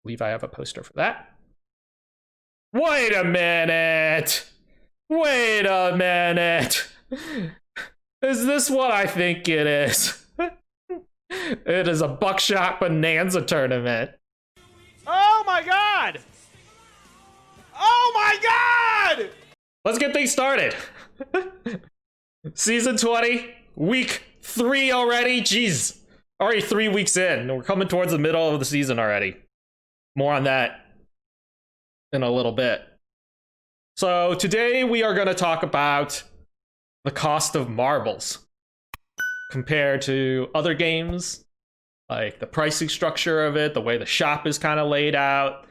believe I have a poster for that. Wait a minute! Wait a minute! Is this what I think it is? It is a Buckshot Bonanza tournament. Oh my god! Oh my god! Let's get things started. Season 20, week 3 already. Jeez, already 3 weeks in. We're coming towards the middle of the season already. More on that in a little bit. So today we are going to talk about the cost of marbles compared to other games, like the pricing structure of it, the way the shop is kind of laid out,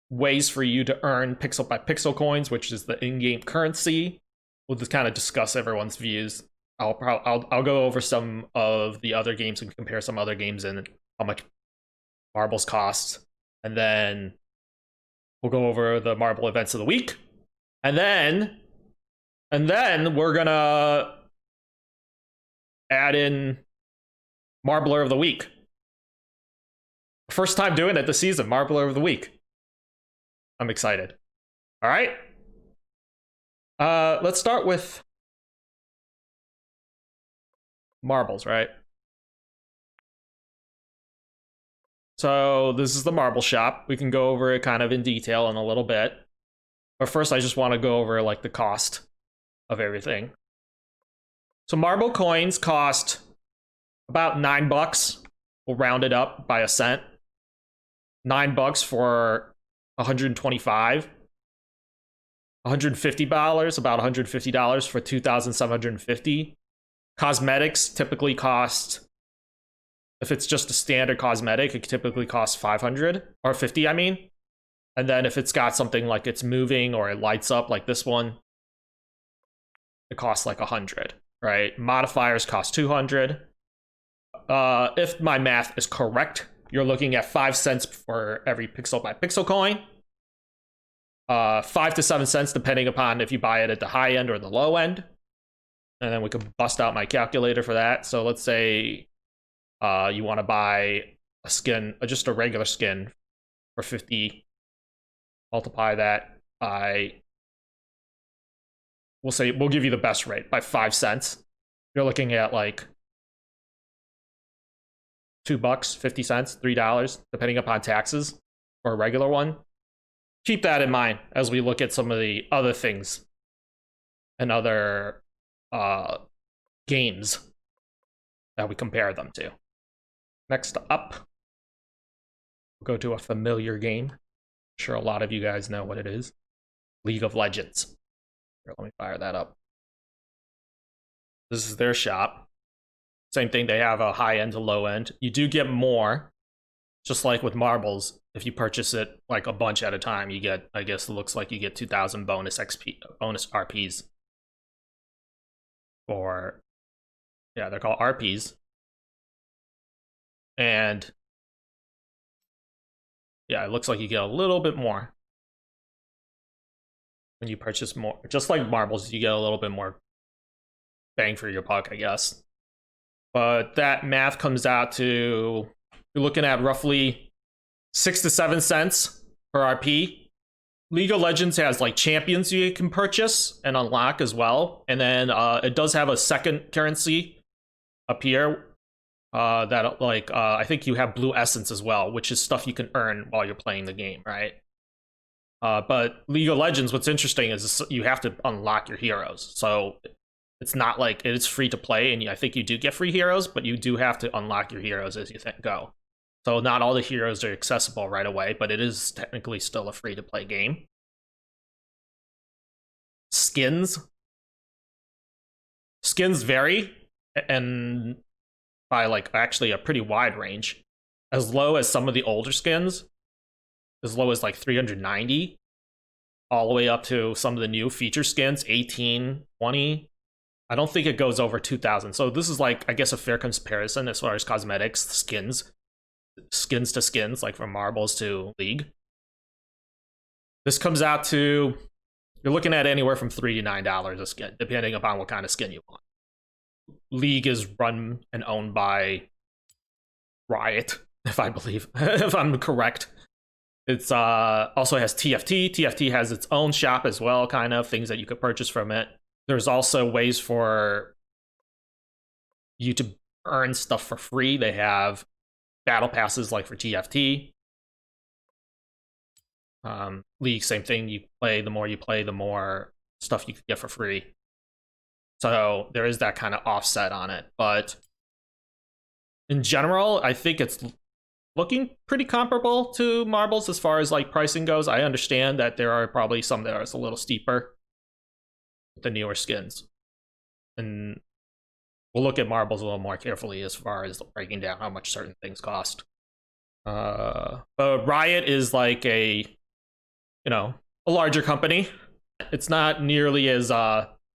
ways for you to earn pixel by pixel coins, which is the in-game currency. We'll just kind of discuss everyone's views. I'll go over some of the other games and compare some other games and how much marbles cost, and then we'll go over the marble events of the week, and then we're gonna add in Marbler of the Week. First time doing it this season, Marbler of the Week. I'm excited. All right. Let's start with marbles, right? So this is the marble shop. We can go over it kind of in detail in a little bit. But first, I just want to go over like the cost of everything. So marble coins cost about $9. We'll round it up by a cent. $9 for 125. $150, about $150 for 2,750. Cosmetics typically cost, if it's just a standard cosmetic, it typically costs 500 or 50, I mean. And then if it's got something like it's moving or it lights up like this one, it costs like 100, right? Modifiers cost 200. If my math is correct, you're looking at 5 cents for every pixel by pixel coin. 5 to 7 cents depending upon if you buy it at the high end or the low end. And then we could bust out my calculator for that. So let's say you want to buy a skin, just a regular skin for 50. Multiply that by, we'll give you the best rate by 5 cents. You're looking at like $2, 50 cents, $3, depending upon taxes for a regular one. Keep that in mind as we look at some of the other things and other games that we compare them to. Next up, we'll go to a familiar game. I'm sure a lot of you guys know what it is. League of Legends. Here, let me fire that up. This is their shop. Same thing, they have a high end to low end. You do get more, just like with marbles. If you purchase it like a bunch at a time, you get, I guess it looks like you get 2,000 bonus XP, bonus RPs. For, yeah, they're called RPs. And yeah, it looks like you get a little bit more when you purchase more. Just like marbles, you get a little bit more bang for your buck, I guess. But that math comes out to, you're looking at roughly 6 to 7 cents per RP. League of Legends has like champions you can purchase and unlock as well. And then it does have a second currency up here that like, I think you have blue essence as well, which is stuff you can earn while you're playing the game, right? But League of Legends, what's interesting is you have to unlock your heroes. So it's not like it's free to play, and I think you do get free heroes, but you do have to unlock your heroes as you go. So not all the heroes are accessible right away, but it is technically still a free-to-play game. Skins. Skins vary, and by like actually a pretty wide range. As low as some of the older skins, as low as like 390, all the way up to some of the new feature skins, 18, 20. I don't think it goes over 2,000. So this is like, I guess, a fair comparison as far as cosmetics, skins to skins, like from marbles to League. This comes out to, you're looking at anywhere from $3 to $9 a skin, depending upon what kind of skin you want. League is run and owned by Riot, if I believe, if I'm correct. It's also has TFT. TFT has its own shop as well, kind of things that you could purchase from it. There's also ways for you to earn stuff for free. They have battle passes like for TFT. League, same thing. You play, the more you play, the more stuff you can get for free. So there is that kind of offset on it. But in general, I think it's looking pretty comparable to Marbles as far as like pricing goes. I understand that there are probably some that are a little steeper with the newer skins. And we'll look at Marbles a little more carefully as far as breaking down how much certain things cost. But Riot is like a larger company. It's not nearly as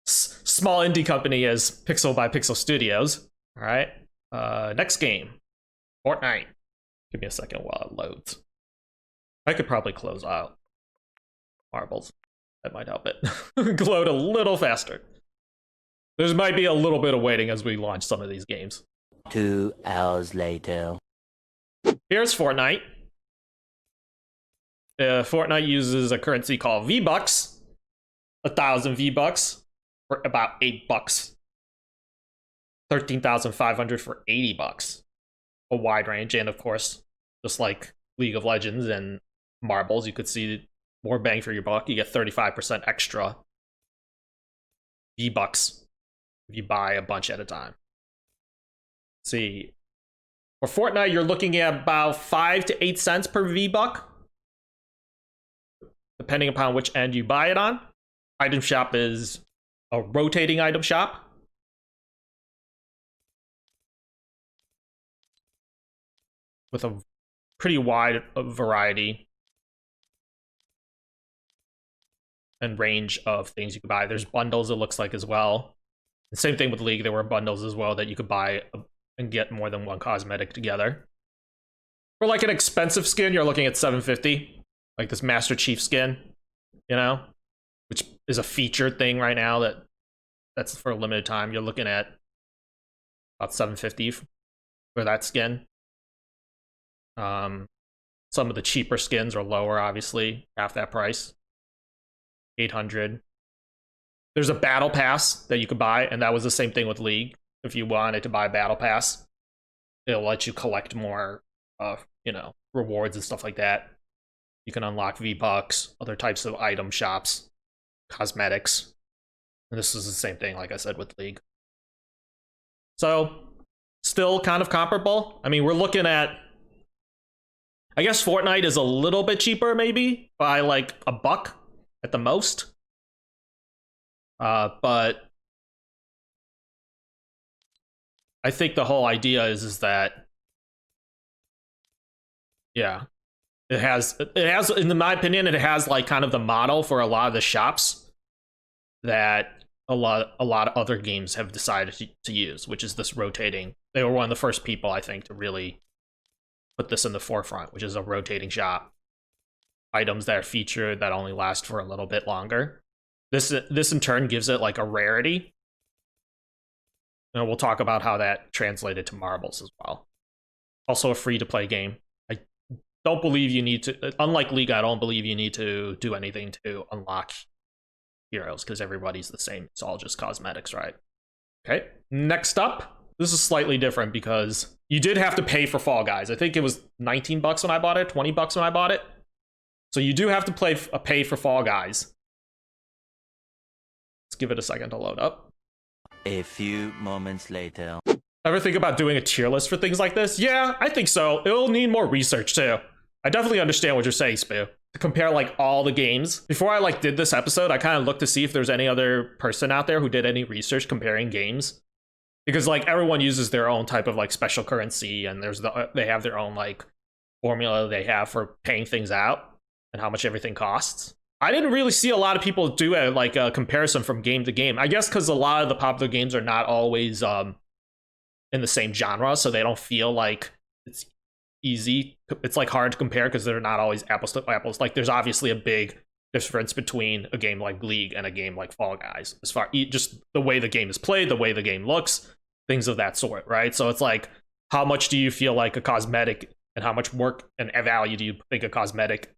small indie company as Pixel by Pixel Studios. All right. Next game, Fortnite. Give me a second while it loads. I could probably close out Marbles. That might help it load a little faster. There might be a little bit of waiting as we launch some of these games. 2 hours later. Here's Fortnite. Fortnite uses a currency called V-Bucks. 1,000 V-Bucks for about $8. 13,500 for $80. A wide range, and of course, just like League of Legends and Marbles, you could see more bang for your buck. You get 35% extra V-Bucks if you buy a bunch at a time. Let's see, for Fortnite, you're looking at about 5 to 8 cents per V-Buck, depending upon which end you buy it on. Item shop is a rotating item shop. With a pretty wide variety and range of things you can buy. There's bundles, it looks like, as well. The same thing with League, there were bundles as well that you could buy and get more than one cosmetic together. For like an expensive skin, you're looking at $750, like this Master Chief skin, which is a featured thing right now that's for a limited time. You're looking at about $750 for that skin. Some of the cheaper skins are lower, obviously, half that price. $800. There's a battle pass that you could buy, and that was the same thing with League. If you wanted to buy a battle pass, it'll let you collect more rewards and stuff like that. You can unlock V-Bucks, other types of item shops, cosmetics. And this is the same thing, like I said, with League. So, still kind of comparable. I mean, we're looking at, I guess Fortnite is a little bit cheaper, maybe, by like $1 at the most. But I think the whole idea is that, yeah, it has, in my opinion, it has like kind of the model for a lot of the shops that a lot of other games have decided to use, which is this rotating. They were one of the first people, I think, to really put this in the forefront, which is a rotating shop. Items that are featured that only last for a little bit longer. This in turn gives it like a rarity. And we'll talk about how that translated to Marbles as well. Also a free-to-play game. I don't believe you need to, unlike League, I don't believe you need to do anything to unlock heroes, because everybody's the same. It's all just cosmetics, right? Okay, next up. This is slightly different because you did have to pay for Fall Guys. I think it was $19 when I bought it, $20 when I bought it. So you do have to pay for Fall Guys. Let's give it a second to load up. A few moments later. Ever think about doing a tier list for things like this? Yeah, I think so. It'll need more research too. I definitely understand what you're saying, Spoo. To compare like all the games. Before I like did this episode, I kind of looked to see if there's any other person out there who did any research comparing games. Because like everyone uses their own type of like special currency, and they have their own like formula they have for paying things out and how much everything costs. I didn't really see a lot of people do a comparison from game to game. I guess because a lot of the popular games are not always in the same genre, so they don't feel like it's easy. It's like hard to compare because they're not always apples to apples. Like there's obviously a big difference between a game like League and a game like Fall Guys, as far just the way the game is played, the way the game looks, things of that sort, right? So it's like, how much do you feel like a cosmetic and how much work and value do you think a cosmetic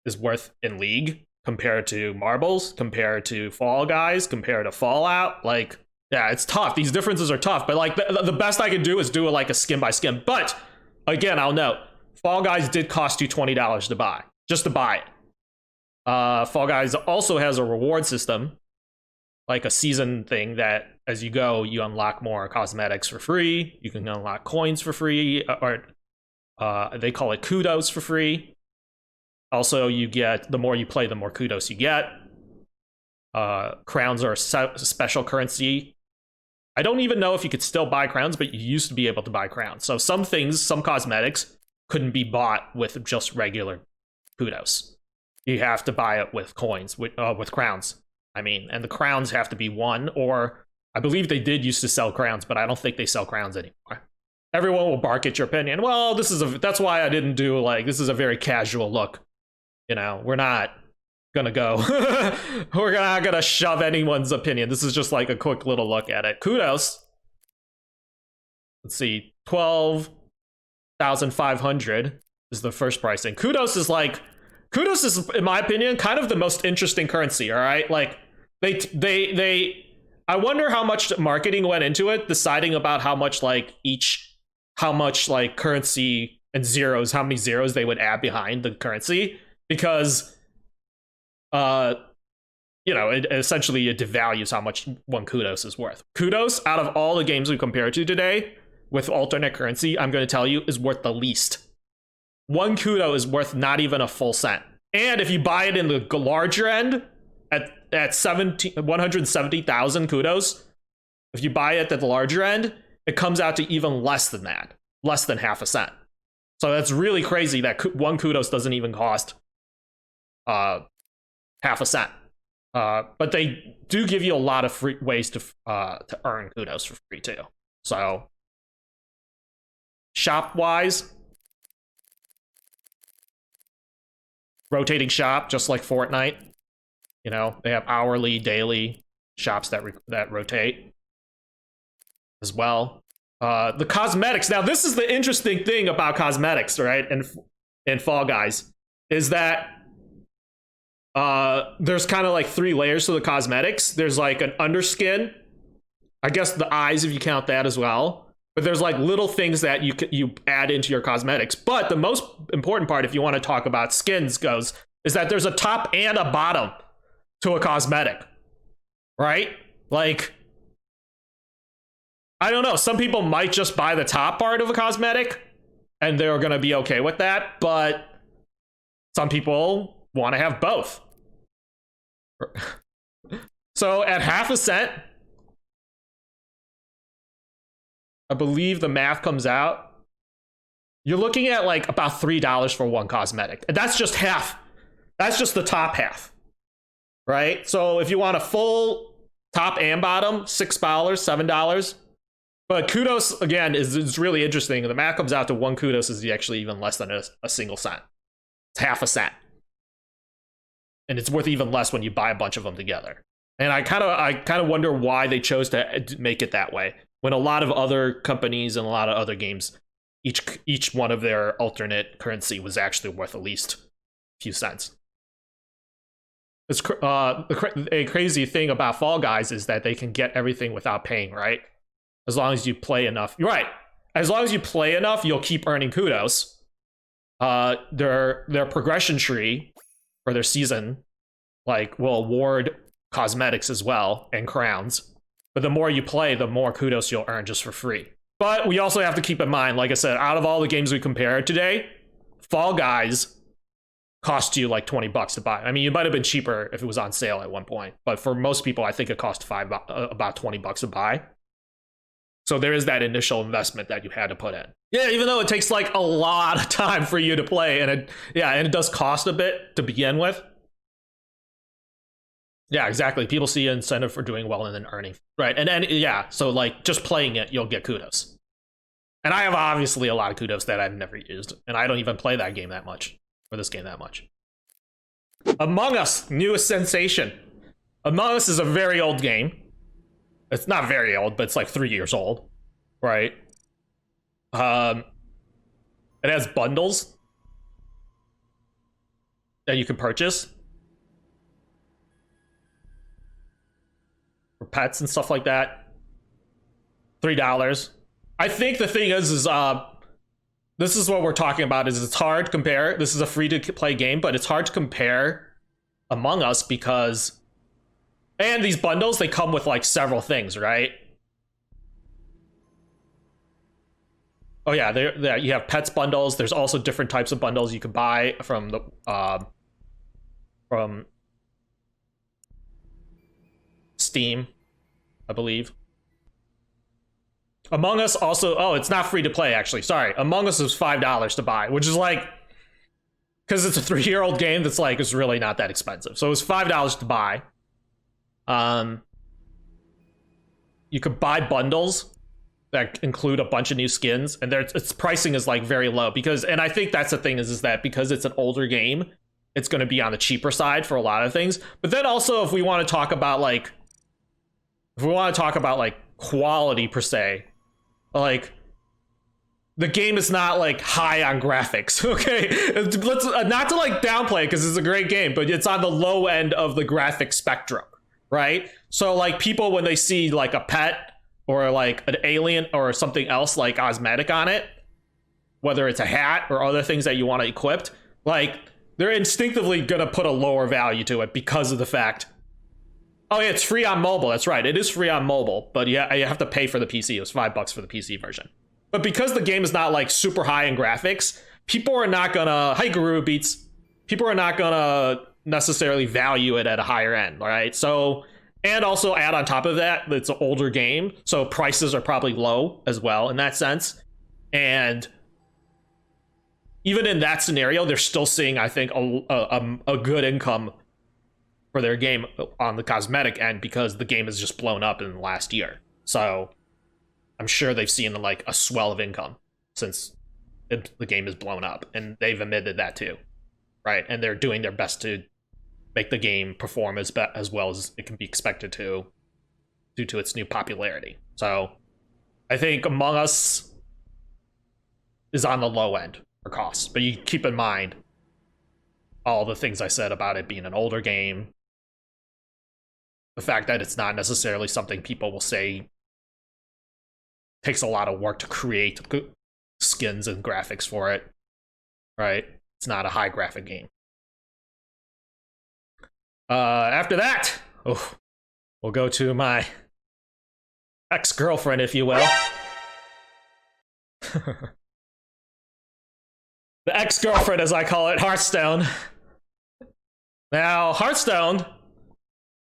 is worth in League compared to marbles, compared to Fall Guys, compared to Fallout? Like, yeah, it's tough. These differences are tough, but like the best I can do is do it like a skin by skin. But again, I'll note, Fall Guys did cost you $20 to buy, just to buy it. Fall Guys also has a reward system, like a season thing that as you go, you unlock more cosmetics for free. You can unlock coins for free, or they call it kudos for free. Also, you get, the more you play, the more kudos you get. Crowns are a special currency. I don't even know if you could still buy crowns, but you used to be able to buy crowns. So some things, some cosmetics, couldn't be bought with just regular kudos. You have to buy it with coins, with crowns. I mean, and the crowns have to be one, or I believe they did used to sell crowns, but I don't think they sell crowns anymore. Everyone will bark at your opinion. Well, that's why I didn't do, like, this is a very casual look. You know, we're not gonna go. We're not gonna shove anyone's opinion. This is just like a quick little look at it. Kudos. Let's see, 12,500 is the first pricing. Kudos is, in my opinion, kind of the most interesting currency. All right, like they. I wonder how much marketing went into it, deciding about how much currency and zeros, how many zeros they would add behind the currency, because it essentially it devalues how much one kudos is worth. Kudos, out of all the games we compare to today with alternate currency, I'm going to tell you, is worth the least. One kudo is worth not even a full cent. And if you buy it in the larger end at 170,000 kudos, if you buy it at the larger end, it comes out to even less than that, less than half a cent. So that's really crazy that one kudos doesn't even cost half a cent. But they do give you a lot of free ways to earn kudos for free too. So shop wise, rotating shop, just like Fortnite. You know, they have hourly, daily shops that rotate as well. The cosmetics. Now, this is the interesting thing about cosmetics, right? And Fall Guys is that there's kind of like 3 layers to the cosmetics. There's like an underskin, I guess the eyes, if you count that as well. But there's like little things that you add into your cosmetics. But the most important part, if you want to talk about skins, is that there's a top and a bottom to a cosmetic, right? Like, I don't know. Some people might just buy the top part of a cosmetic and they're going to be okay with that. But some people want to have both. So at half a cent, I believe the math comes out, you're looking at like about $3 for one cosmetic. And that's just half. That's just the top half, right? So if you want a full top and bottom, $6, $7. But kudos, again, is really interesting. The math comes out to one kudos is actually even less than a single cent. It's half a cent. And it's worth even less when you buy a bunch of them together. And I kind of wonder why they chose to make it that way, when a lot of other companies and a lot of other games, each one of their alternate currency was actually worth at least a few cents. It's a crazy thing about Fall Guys is that they can get everything without paying, right? As long as you play enough. You're right. As long as you play enough, you'll keep earning kudos. Their progression tree for their season, like, will award cosmetics as well and crowns. But the more you play, the more kudos you'll earn just for free. But we also have to keep in mind, like I said, out of all the games we compared today, Fall Guys cost you like $20 to buy. I mean, it might have been cheaper if it was on sale at one point, but for most people, I think it cost about $20 to buy. So there is that initial investment that you had to put in. Yeah, even though it takes like a lot of time for you to play, and it does cost a bit to begin with. Yeah, exactly. People see an incentive for doing well and then earning. Right. And then, yeah, so like just playing it, you'll get kudos. And I have obviously a lot of kudos that I've never used, and I don't even play that game that much, or this game that much. Among Us, newest sensation. Among Us is a very old game. It's not very old, but it's like 3 years old, right? And It has bundles that you can purchase for pets and stuff like that. $3. I think the thing is this is what we're talking about, is it's hard to compare. This is a free to play game, but it's hard to compare Among Us because, and these bundles, they come with like several things, right? Oh yeah, there you have pets bundles. There's also different types of bundles you can buy from Steam, I believe. Among Us also, oh, it's not free to play actually. Sorry, Among Us is $5 to buy, which is like, because it's a 3-year-old game that's like, it's really not that expensive. So it was $5 to buy. You could buy bundles that include a bunch of new skins, and its pricing is like very low because, and I think that's the thing is that because it's an older game, it's going to be on the cheaper side for a lot of things. But then also, if we want to talk about like, quality per se, like the game is not like high on graphics. Okay, let's not to like downplay because it's a great game, but it's on the low end of the graphic spectrum, right? So like people, when they see like a pet or like an alien or something else like cosmetic on it, whether it's a hat or other things that you want to equip, like they're instinctively gonna put a lower value to it because of the fact, oh yeah, it's free on mobile. That's right, it is free on mobile, but yeah, you have to pay for the PC. It was $5 for the PC version. But because the game is not like super high in graphics, people are not gonna, hi Guru Beats, people are not gonna necessarily value it at a higher end, right? So, and also add on top of that, it's an older game, so prices are probably low as well in that sense. And even in that scenario, they're still seeing, I think, a good income for their game on the cosmetic end because the game has just blown up in the last year. So I'm sure they've seen like a swell of income since the game is blown up, and they've admitted that too, right? And they're doing their best to make the game perform as well as it can be expected to due to its new popularity. So I think Among Us is on the low end for costs, but you keep in mind all the things I said about it being an older game, the fact that it's not necessarily something people will say takes a lot of work to create skins and graphics for it, right? It's not a high graphic game. After that, we'll go to my ex-girlfriend, if you will. The ex-girlfriend, as I call it, Hearthstone. Now, Hearthstone,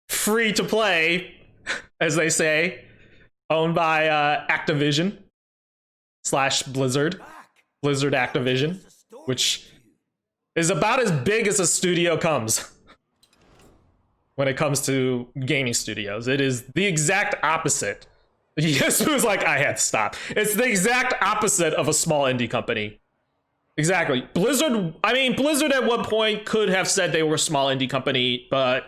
free to play, as they say, owned by Activision / Blizzard Activision, which is about as big as a studio comes when it comes to gaming studios. It is the exact opposite. Yes, it was like, I had to stop. It's the exact opposite of a small indie company. Exactly. Blizzard at one point could have said they were a small indie company, but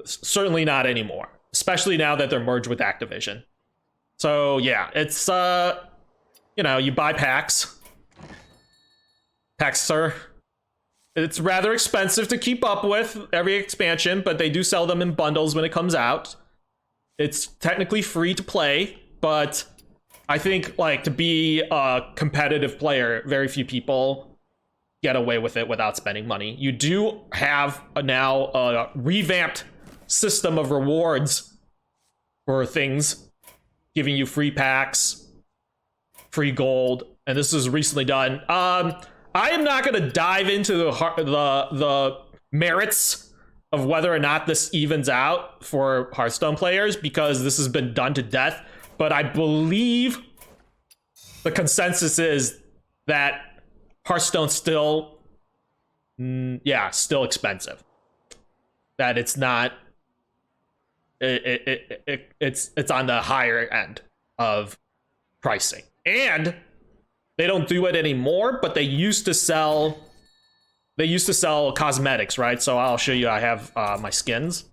certainly not anymore, especially now that they're merged with Activision. So yeah, it's you buy packs. Packs are, it's rather expensive to keep up with every expansion, but they do sell them in bundles when it comes out. It's technically free to play, but I think like to be a competitive player, very few people get away with it without spending money. You do have now a revamped system of rewards for things, giving you free packs, free gold, and this is recently done. I am not going to dive into the merits of whether or not this evens out for Hearthstone players because this has been done to death, but I believe the consensus is that Hearthstone's still expensive. That it's not, it's on the higher end of pricing. And they don't do it anymore, but they used to sell cosmetics, right? So I'll show you, I have my skins.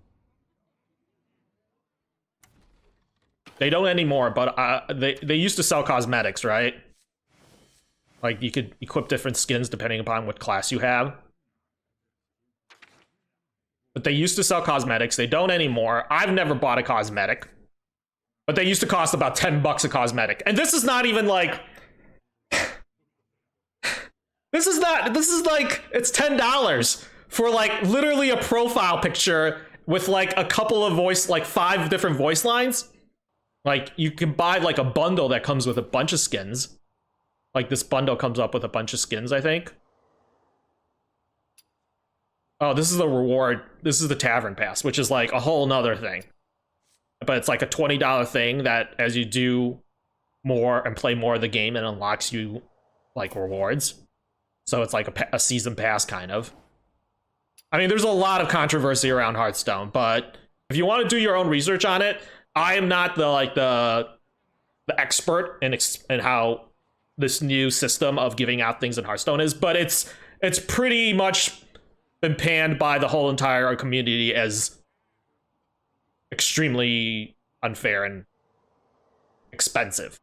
They don't anymore, but they used to sell cosmetics, right? Like, you could equip different skins depending upon what class you have. But they used to sell cosmetics. They don't anymore. I've never bought a cosmetic. But they used to cost about $10 a cosmetic. And this is not even like... This is like, it's $10 for like literally a profile picture with like a couple of voice, like 5 different voice lines. Like, you can buy like a bundle that comes with a bunch of skins. Like, this bundle comes up with a bunch of skins, I think. Oh, this is the reward. This is the Tavern Pass, which is like a whole nother thing. But it's like a $20 thing that as you do more and play more of the game, it unlocks you like rewards. So it's like a season pass kind of. I mean, there's a lot of controversy around Hearthstone, but if you want to do your own research on it, I am not the expert in how this new system of giving out things in Hearthstone is, but it's pretty much been panned by the whole entire community as extremely unfair and expensive,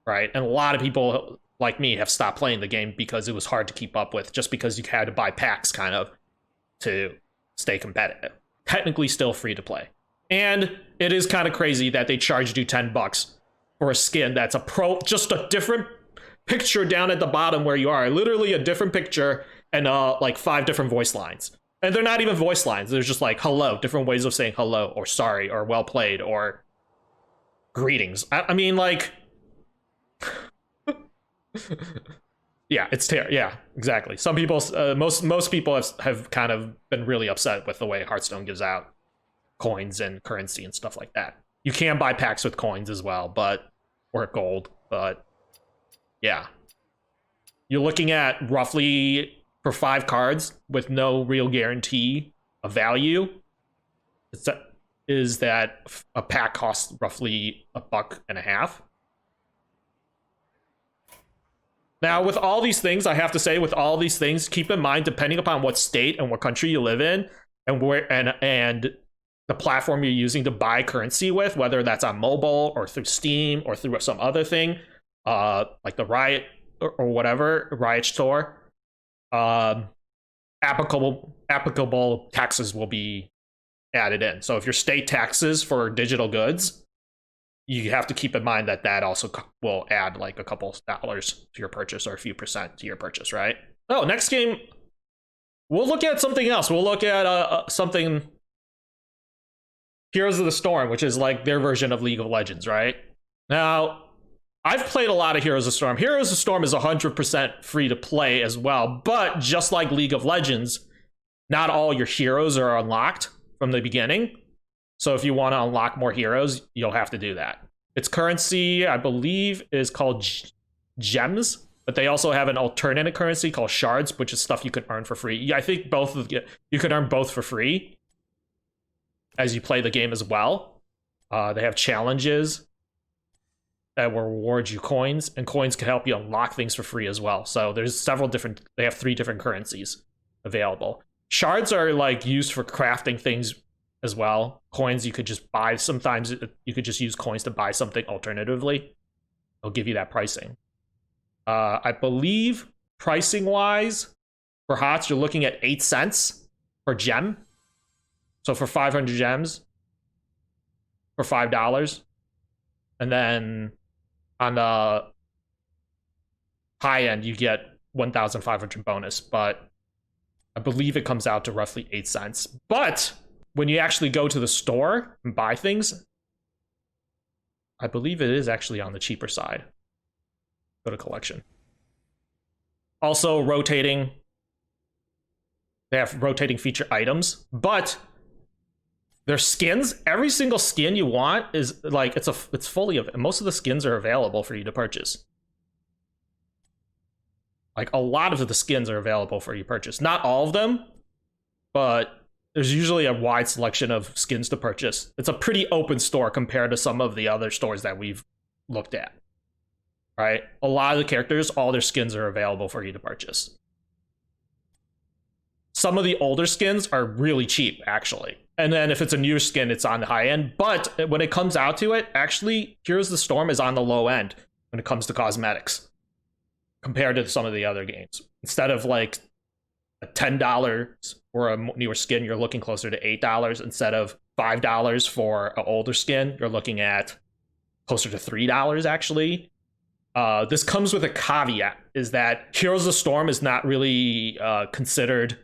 right? And a lot of people like me have stopped playing the game because it was hard to keep up with, just because you had to buy packs kind of to stay competitive. Technically still free to play. And it is kind of crazy that they charged you $10 for a skin that's just a different picture down at the bottom where you are. Literally a different picture and like 5 different voice lines. And they're not even voice lines. They're just like hello, different ways of saying hello or sorry or well played or greetings. I mean, like... Yeah, it's yeah, exactly. Some people, most people have kind of been really upset with the way Hearthstone gives out coins and currency and stuff like that. You can buy packs with coins as well, or gold, but yeah. You're looking at roughly, for 5 cards with no real guarantee of value, is that a pack costs roughly $1.50. Now, with all these things, I have to say, with all these things, keep in mind, depending upon what state and what country you live in, and where and the platform you're using to buy currency with, whether that's on mobile or through Steam or through some other thing, like the Riot or whatever, Riot Store, applicable taxes will be added in. So if your state taxes for digital goods, you have to keep in mind that also will add like a couple dollars to your purchase or a few percent to your purchase, right? Oh, next game, we'll look at something else. We'll look at something, Heroes of the Storm, which is like their version of League of Legends, right? Now, I've played a lot of Heroes of Storm. Heroes of Storm is 100% free to play as well, but just like League of Legends, not all your heroes are unlocked from the beginning. So if you want to unlock more heroes, you'll have to do that. Its currency, I believe, is called gems, but they also have an alternate currency called shards, which is stuff you could earn for free. Yeah, I think you could earn both for free as you play the game as well. They have challenges that will reward you coins, and coins can help you unlock things for free as well. So there's they have 3 different currencies available. Shards are like used for crafting things as well. Coins you could just buy. Sometimes you could just use coins to buy something alternatively. They'll give you that pricing. I believe pricing wise for HOTS, you're looking at 8 cents per gem. So for 500 gems for $5. And then on the high end, you get 1,500 bonus, but I believe it comes out to roughly 8 cents. But when you actually go to the store and buy things, I believe it is actually on the cheaper side. Go to collection. Also rotating. They have rotating feature items, but their skins, every single skin you want is like, it's fully of most of the skins are available for you to purchase. Like a lot of the skins are available for you to purchase. Not all of them, but there's usually a wide selection of skins to purchase. It's a pretty open store compared to some of the other stores that we've looked at, right? A lot of the characters, all their skins are available for you to purchase. Some of the older skins are really cheap, actually. And then if it's a newer skin, it's on the high end. But when it comes out to it, actually, Heroes of the Storm is on the low end when it comes to cosmetics. compared to some of the other games. Instead of like $10 for a newer skin, you're looking closer to $8. Instead of $5 for an older skin, you're looking at closer to $3 actually. This comes with a caveat, is that Heroes of the Storm is not really considered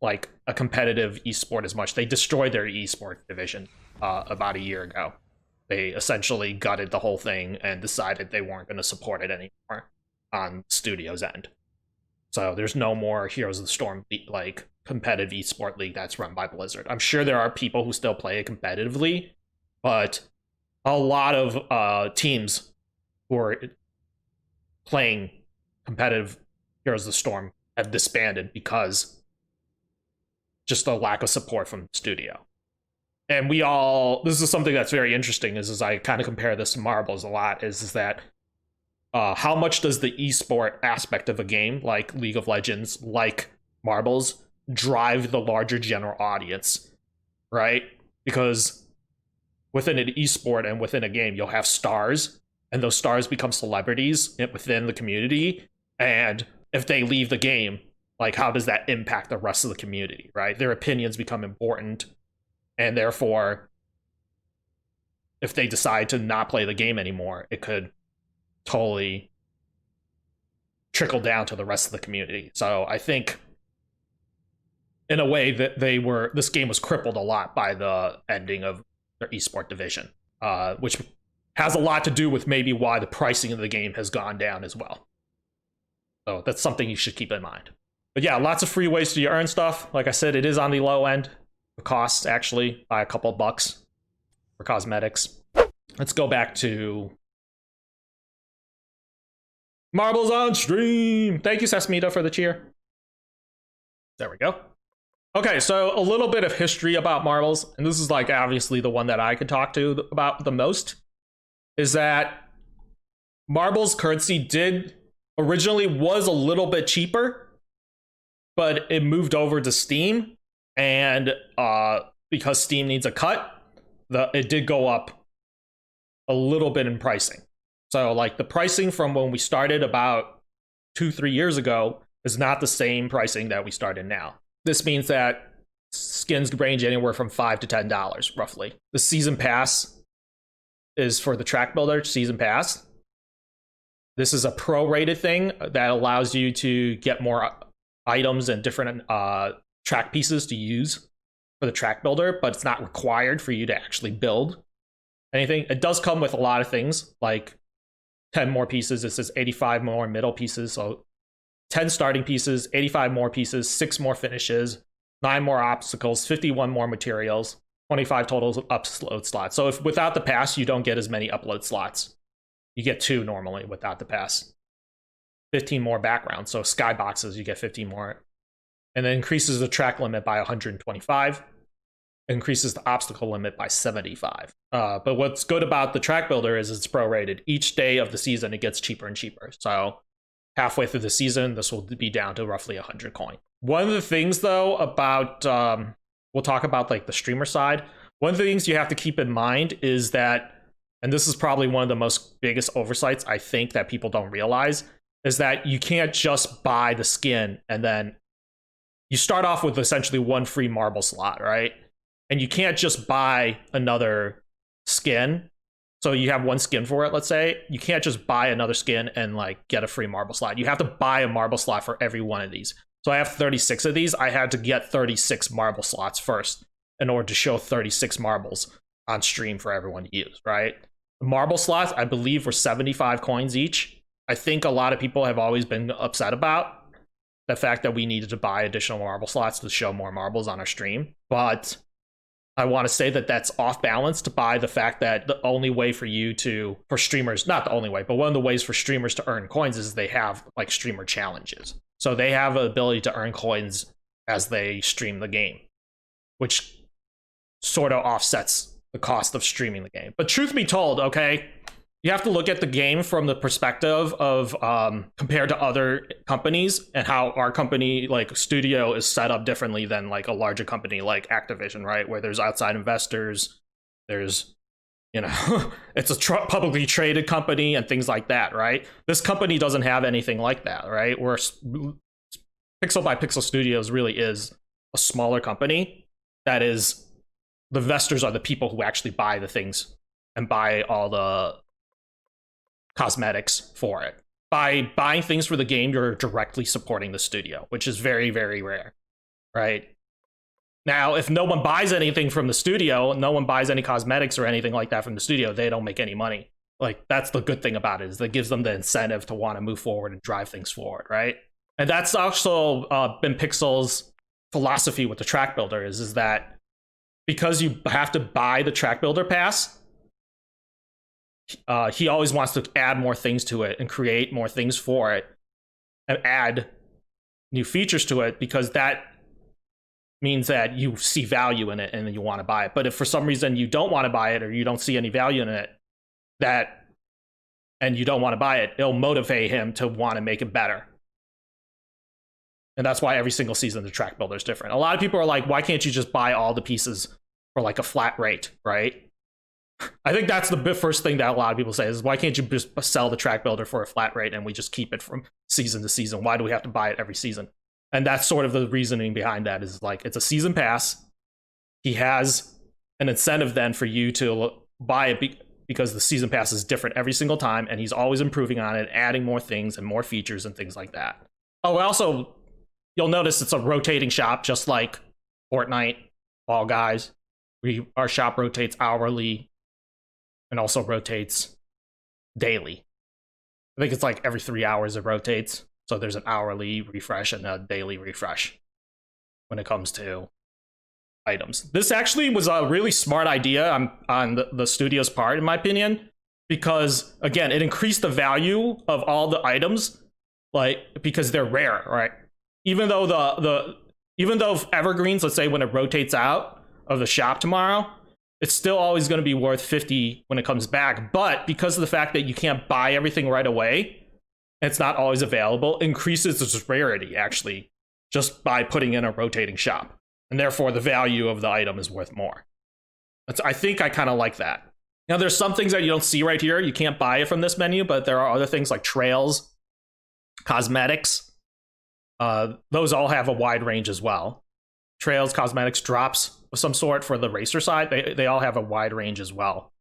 like a competitive esport as much. They destroyed their esport division about a year ago. They essentially gutted the whole thing and decided they weren't going to support it anymore on studio's end. So there's no more Heroes of the Storm like competitive esport league that's run by Blizzard. I'm sure there are people who still play it competitively, but a lot of teams who are playing competitive Heroes of the Storm have disbanded because just the lack of support from the studio. And this is something that's very interesting, is I kind of compare this to Marbles a lot, is that how much does the esport aspect of a game, like League of Legends, like Marbles, drive the larger general audience, right? Because within an esport and within a game, you'll have stars, and those stars become celebrities within the community. And if they leave the game, like, how does that impact the rest of the community, right? Their opinions become important. And therefore, if they decide to not play the game anymore, it could totally trickle down to the rest of the community. So I think, in a way, that this game was crippled a lot by the ending of their esport division, which has a lot to do with maybe why the pricing of the game has gone down as well. So that's something you should keep in mind. But yeah, lots of free ways to earn stuff. Like I said, it is on the low end. The costs actually by a couple bucks for cosmetics. Let's go back to Marbles on Stream. Thank you, Sesmita, for the cheer. There we go. Okay, so a little bit of history about Marbles, and this is like obviously the one that I could talk to about the most, is that Marbles currency originally was a little bit cheaper, but it moved over to Steam. And because Steam needs a cut, it did go up a little bit in pricing. So like the pricing from when we started about 2-3 years ago is not the same pricing that we started now. This means that skins range anywhere from $5 to $10 roughly. The season pass is for the track builder season pass. This is a prorated thing that allows you to get more items and different track pieces to use for the track builder, but it's not required for you to actually build anything. It does come with a lot of things, like 10 more pieces. This is 85 more middle pieces, so 10 starting pieces, 85 more pieces, 6 more finishes, 9 more obstacles, 51 more materials, 25 total upload slots. So if without the pass, you don't get as many upload slots. You get 2 normally without the pass. 15 more backgrounds, so skyboxes, you get 15 more. And then increases the track limit by 125, increases the obstacle limit by 75. But what's good about the track builder is it's prorated. Each day of the season, it gets cheaper and cheaper. So halfway through the season, this will be down to roughly 100 coin. One of the things, though, about, we'll talk about like the streamer side. One of the things you have to keep in mind is that, and this is probably one of the most biggest oversights I think that people don't realize, is that you can't just buy the skin and then you start off with essentially 1 free marble slot, right? And you can't just buy another skin. So you have 1 skin for it, let's say. You can't just buy another skin and like get a free marble slot. You have to buy a marble slot for every one of these. So I have 36 of these. I had to get 36 marble slots first in order to show 36 marbles on stream for everyone to use, right? The marble slots, I believe, were 75 coins each. I think a lot of people have always been upset about the fact that we needed to buy additional marble slots to show more marbles on our stream. But I want to say that that's off balanced by the fact that the only way for streamers, not the only way, but one of the ways for streamers to earn coins is they have like streamer challenges. So they have the ability to earn coins as they stream the game, which sort of offsets the cost of streaming the game. But truth be told, okay, you have to look at the game from the perspective of compared to other companies and how our company, like studio, is set up differently than like a larger company like Activision, right? Where there's outside investors, there's You know, it's a publicly traded company and things like that, right? This company doesn't have anything like that, right? Where Pixel by Pixel Studios really is a smaller company that is, the investors are the people who actually buy the things and buy all the cosmetics for it. By buying things for the game, you're directly supporting the studio, which is very, very rare, right? Now, if no one buys anything from the studio, no one buys any cosmetics or anything like that from the studio, they don't make any money. Like, that's the good thing about it, is that gives them the incentive to want to move forward and drive things forward, right? And that's also been Pixel's philosophy with the track builder is that because you have to buy the track builder pass, he always wants to add more things to it and create more things for it and add new features to it, because that means that you see value in it and you want to buy it. But if for some reason you don't want to buy it or you don't see any value in it, and you don't want to buy it, it'll motivate him to want to make it better. And that's why every single season the track builder is different. A lot of people are like, why can't you just buy all the pieces for like a flat rate, right? I think that's the first thing that a lot of people say is, why can't you just sell the track builder for a flat rate and we just keep it from season to season? Why do we have to buy it every season? And that's sort of the reasoning behind that, is like, it's a season pass. He has an incentive then for you to buy it because the season pass is different every single time, and he's always improving on it, adding more things and more features and things like that. Oh, also, you'll notice it's a rotating shop, just like Fortnite, Fall Guys. Our shop rotates hourly and also rotates daily. I think it's like every 3 hours it rotates. So there's an hourly refresh and a daily refresh when it comes to items. This actually was a really smart idea on the studio's part, in my opinion, because again, it increased the value of all the items, like, because they're rare, right? Even though even though evergreens, let's say when it rotates out of the shop tomorrow, it's still always going to be worth 50 when it comes back. But because of the fact that you can't buy everything right away, it's not always available, increases its rarity, actually, just by putting in a rotating shop. And therefore, the value of the item is worth more. I think I kind of like that. Now, there's some things that you don't see right here. You can't buy it from this menu, but there are other things like trails, cosmetics. Those all have a wide range as well. Trails, cosmetics, drops of some sort for the racer side, they all have a wide range as well.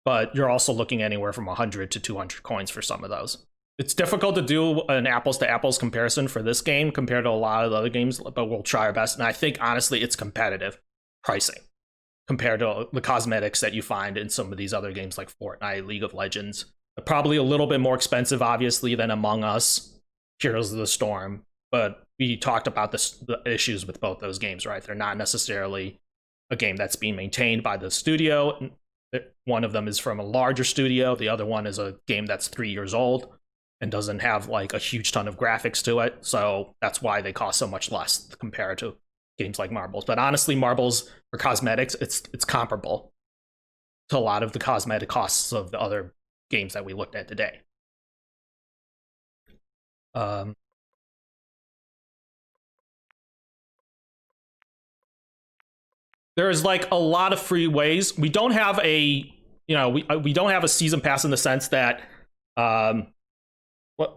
But you're also looking anywhere from 100 to 200 coins for some of those. It's difficult to do an apples to apples comparison for this game compared to a lot of the other games, but we'll try our best. And I think, honestly, it's competitive pricing compared to the cosmetics that you find in some of these other games like Fortnite, League of Legends. They're probably a little bit more expensive, obviously, than Among Us, Heroes of the Storm. But we talked about the issues with both those games, right? They're not necessarily a game that's being maintained by the studio. One of them is from a larger studio. The other one is a game that's 3 years old and doesn't have like a huge ton of graphics to it. So that's why they cost so much less compared to games like Marbles. But honestly, Marbles for cosmetics, it's comparable to a lot of the cosmetic costs of the other games that we looked at today. There's like a lot of free ways. We don't have we don't have a season pass in the sense that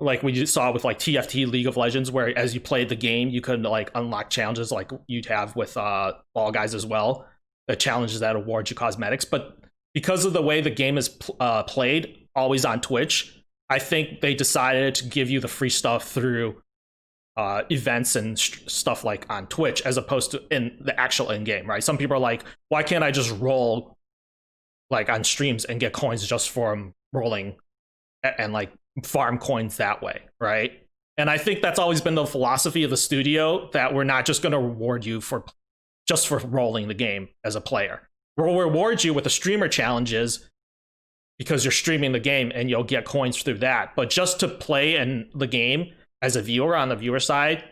like we just saw with like TFT League of Legends, where as you played the game, you could like unlock challenges like you'd have with Fall Guys as well, the challenges that award you cosmetics. But because of the way the game is played, always on Twitch, I think they decided to give you the free stuff through events and stuff like on Twitch, as opposed to in the actual in-game, right? Some people are like, why can't I just roll like on streams and get coins just from rolling and like farm coins that way, right? And I think that's always been the philosophy of the studio, that we're not just going to reward you for rolling the game as a player. We'll reward you with the streamer challenges because you're streaming the game and you'll get coins through that. But just to play in the game as a viewer on the viewer side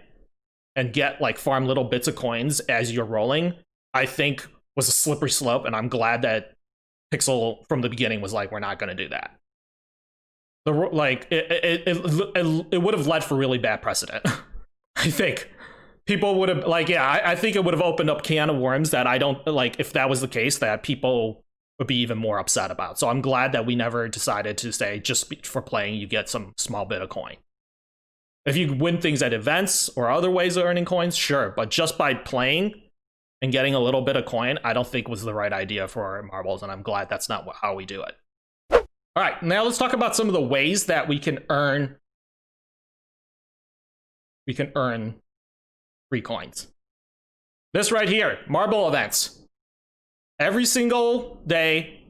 and get like farm little bits of coins as you're rolling, I think was a slippery slope. And I'm glad that Pixel from the beginning was like, we're not going to do that. It would have led for really bad precedent. I think people would have I think it would have opened up can of worms that I don't like. If that was the case, that people would be even more upset about. So I'm glad that we never decided to say just for playing you get some small bit of coin. If you win things at events or other ways of earning coins, sure, but just by playing and getting a little bit of coin, I don't think was the right idea for marbles, and I'm glad that's not how we do it. All right, now let's talk about some of the ways that we can earn free coins. This right here, marble events. Every single day,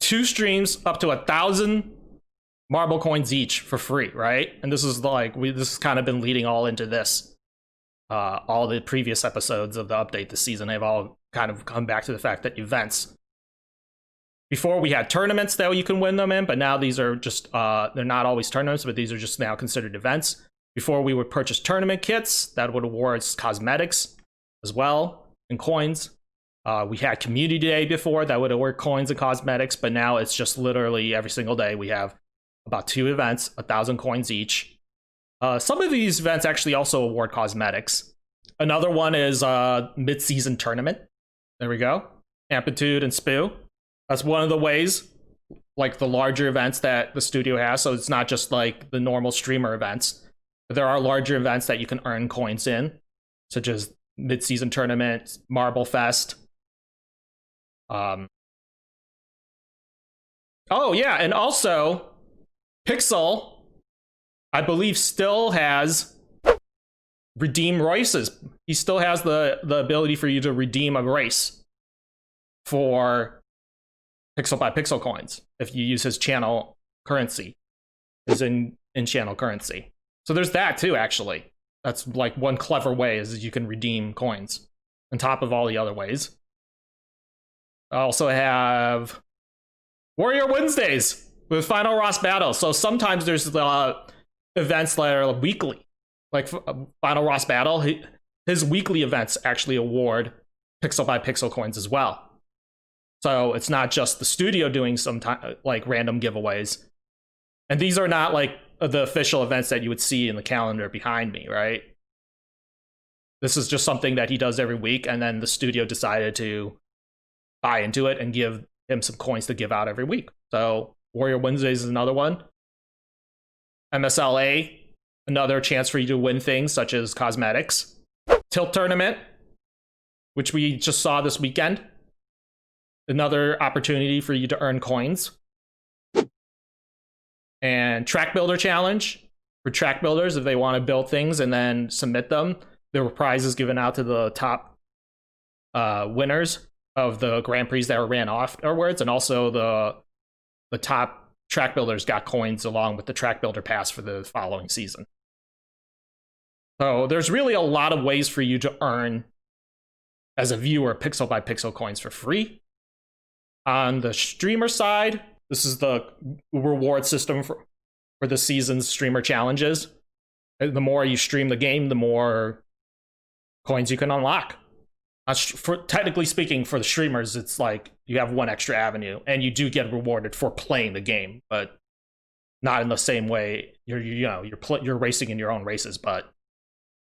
2 streams up to 1,000 marble coins each for free, right? And this is like this has kind of been leading all into this. All the previous episodes of the update this season have all kind of come back to the fact that events. Before we had tournaments that you can win them in, but now these are just they're not always tournaments, but these are just now considered events. Before we would purchase tournament kits that would award cosmetics as well and coins. We had community day before that would award coins and cosmetics, but now it's just literally every single day we have about 2 events, 1,000 coins each. Some of these events actually also award cosmetics. Another one is mid-season tournament. There we go. Amplitude and Spoo. That's one of the ways, like the larger events that the studio has. So it's not just like the normal streamer events. But there are larger events that you can earn coins in, such as mid-season tournament, Marble Fest. Oh yeah, and also Pixel, I believe, still has redeem races. He still has the ability for you to redeem a race for pixel by pixel coins if you use his channel currency, his in-channel currency. So there's that too, actually. That's like one clever way is you can redeem coins on top of all the other ways. I also have Warrior Wednesdays with Final Ross Battle. So sometimes there's events that are weekly, like Final Ross Battle. His weekly events actually award pixel by pixel coins as well. So it's not just the studio doing some like random giveaways. And these are not like the official events that you would see in the calendar behind me, right? This is just something that he does every week, and then the studio decided to buy into it and give him some coins to give out every week. So Warrior Wednesdays is another one. MSLA, another chance for you to win things such as cosmetics. Tilt Tournament, which we just saw this weekend. Another opportunity for you to earn coins. And Track Builder Challenge for track builders, if they want to build things and then submit them. There were prizes given out to the top winners of the Grand Prix that were ran afterwards, and also the top track builders got coins along with the Track Builder Pass for the following season. So there's really a lot of ways for you to earn, as a viewer, pixel by pixel coins for free. On the streamer side, this is the reward system for the season's streamer challenges. The more you stream the game, the more coins you can unlock. Technically speaking, for the streamers, it's like you have one extra avenue, and you do get rewarded for playing the game, but not in the same way. You're racing in your own races, but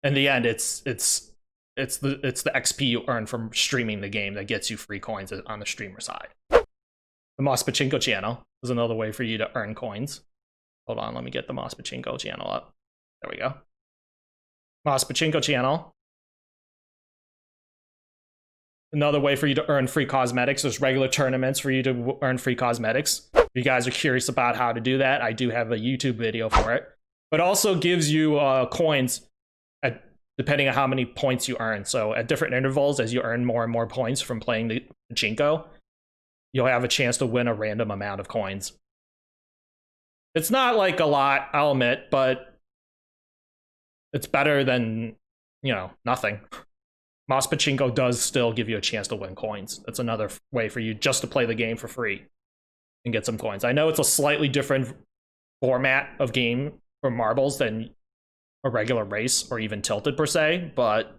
in the end, it's the XP you earn from streaming the game that gets you free coins on the streamer side. The MoS Pachinko channel is another way for you to earn coins. Hold on, let me get the MoS Pachinko channel up. There we go. MoS Pachinko channel. Another way for you to earn free cosmetics. There's regular tournaments for you to earn free cosmetics. If you guys are curious about how to do that, I do have a YouTube video for it. But also gives you coins depending on how many points you earn. So at different intervals, as you earn more and more points from playing the Pachinko, you'll have a chance to win a random amount of coins. It's not like a lot, I'll admit, but it's better than, nothing. MoS Pachinko does still give you a chance to win coins. That's another way for you just to play the game for free and get some coins. I know it's a slightly different format of game for marbles than a regular race or even tilted per se, but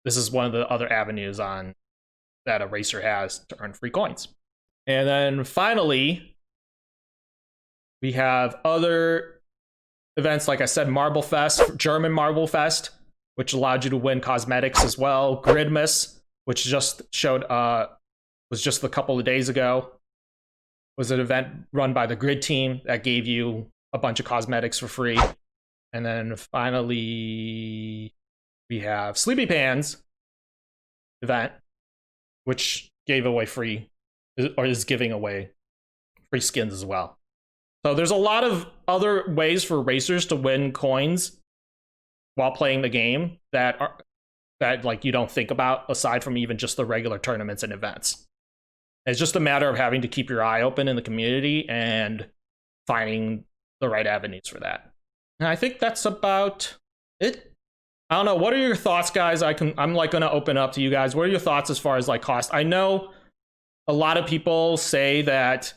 this is one of the other avenues that a racer has to earn free coins. And then finally, we have other events, like I said, Marble Fest, German Marble Fest, which allowed you to win cosmetics as well. Gridmas, which just showed was was just a couple of days ago. It was an event run by the Grid team that gave you a bunch of cosmetics for free. And then finally, we have Sleepy Pans event, which gave away free, or is giving away free skins as well. So there's a lot of other ways for racers to win coins while playing the game that like you don't think about aside from even just the regular tournaments and events. It's just a matter of having to keep your eye open in the community and finding the right avenues for that. And I think that's about it. I don't know. What are your thoughts, guys? I'm like gonna open up to you guys. What are your thoughts as far as like cost? I know a lot of people say that.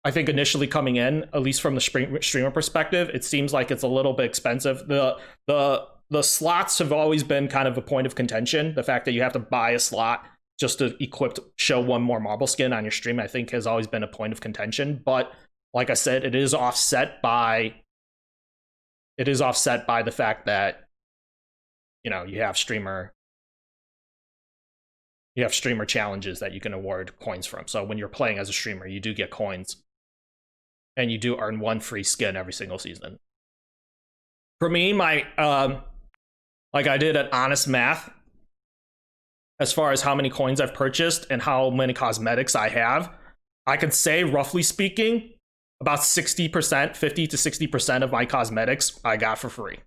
I think initially coming in, at least from the streamer perspective, it seems like it's a little bit expensive. The slots have always been kind of a point of contention. The fact that you have to buy a slot just to show one more marble skin on your stream, I think has always been a point of contention. But like I said, it is offset by the fact that, you know, you have streamer challenges that you can award coins from. So when you're playing as a streamer, you do get coins. And you do earn one free skin every single season. For me, my like I did an honest math as far as how many coins I've purchased and how many cosmetics I have. I could say, roughly speaking, about 60%, 50 to 60% of my cosmetics I got for free.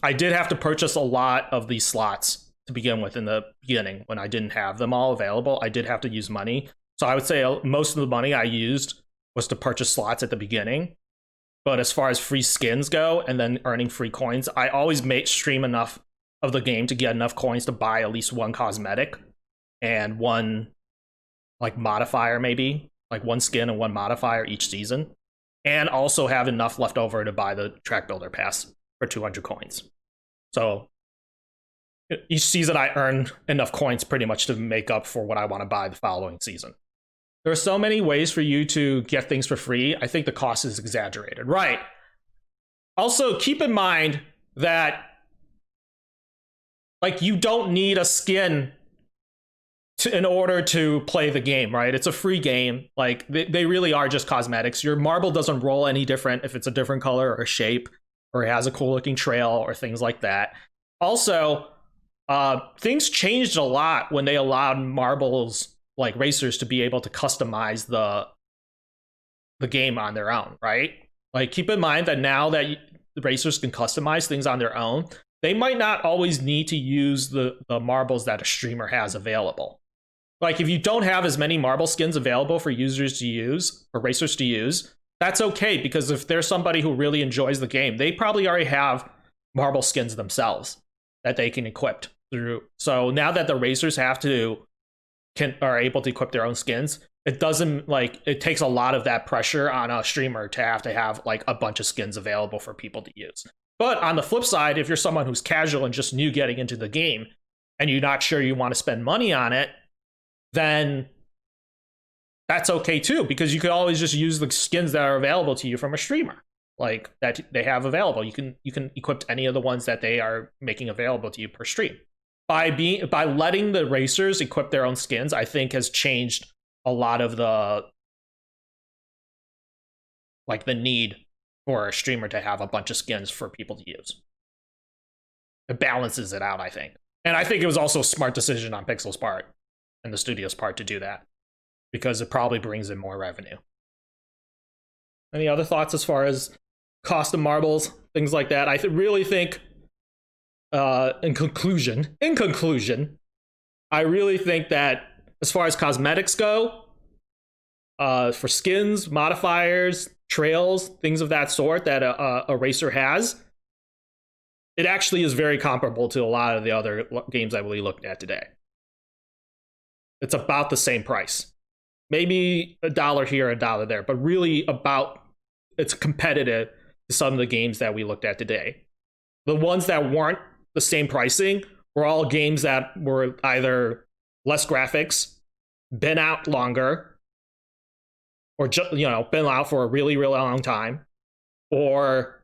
I did have to purchase a lot of these slots to begin with in the beginning when I didn't have them all available. I did have to use money. So I would say most of the money I used was to purchase slots at the beginning. But as far as free skins go and then earning free coins, I always stream enough of the game to get enough coins to buy at least one cosmetic and one like modifier, maybe like one skin and one modifier each season, and also have enough left over to buy the track builder pass for 200 coins. So each season I earn enough coins pretty much to make up for what I want to buy the following season. There are so many ways for you to get things for free. I think the cost is exaggerated. Right. Also, keep in mind that like you don't need a skin in order to play the game, right? It's a free game. Like they really are just cosmetics. Your marble doesn't roll any different if it's a different color or shape, or it has a cool looking trail or things like that. Also, things changed a lot when they allowed marbles like racers to be able to customize the game on their own, right? Like keep in mind that now that the racers can customize things on their own, they might not always need to use the marbles that a streamer has available. Like if you don't have as many marble skins available for users to use or racers to use, that's okay, because if there's somebody who really enjoys the game, they probably already have marble skins themselves that they can equip through. So now that the racers are able to equip their own skins, it takes a lot of that pressure on a streamer to have like a bunch of skins available for people to use. But on the flip side, if you're someone who's casual and just new getting into the game and you're not sure you want to spend money on it, then that's okay too, because you could always just use the skins that are available to you from a streamer, like that they have available. You can equip any of the ones that they are making available to you per stream. By letting the racers equip their own skins, I think has changed a lot of the need for a streamer to have a bunch of skins for people to use. It balances it out, I think. And I think it was also a smart decision on Pixel's part and the studio's part to do that, because it probably brings in more revenue. Any other thoughts as far as cost of marbles, things like that? I really think in conclusion, I really think that as far as cosmetics go, for skins, modifiers, trails, things of that sort that a racer has, it actually is very comparable to a lot of the other games that we looked at today. It's about the same price. Maybe $1 here, $1 there, but really it's competitive to some of the games that we looked at today. The ones that weren't the same pricing were all games that were either less graphics, been out longer, or been out for a really, really long time, or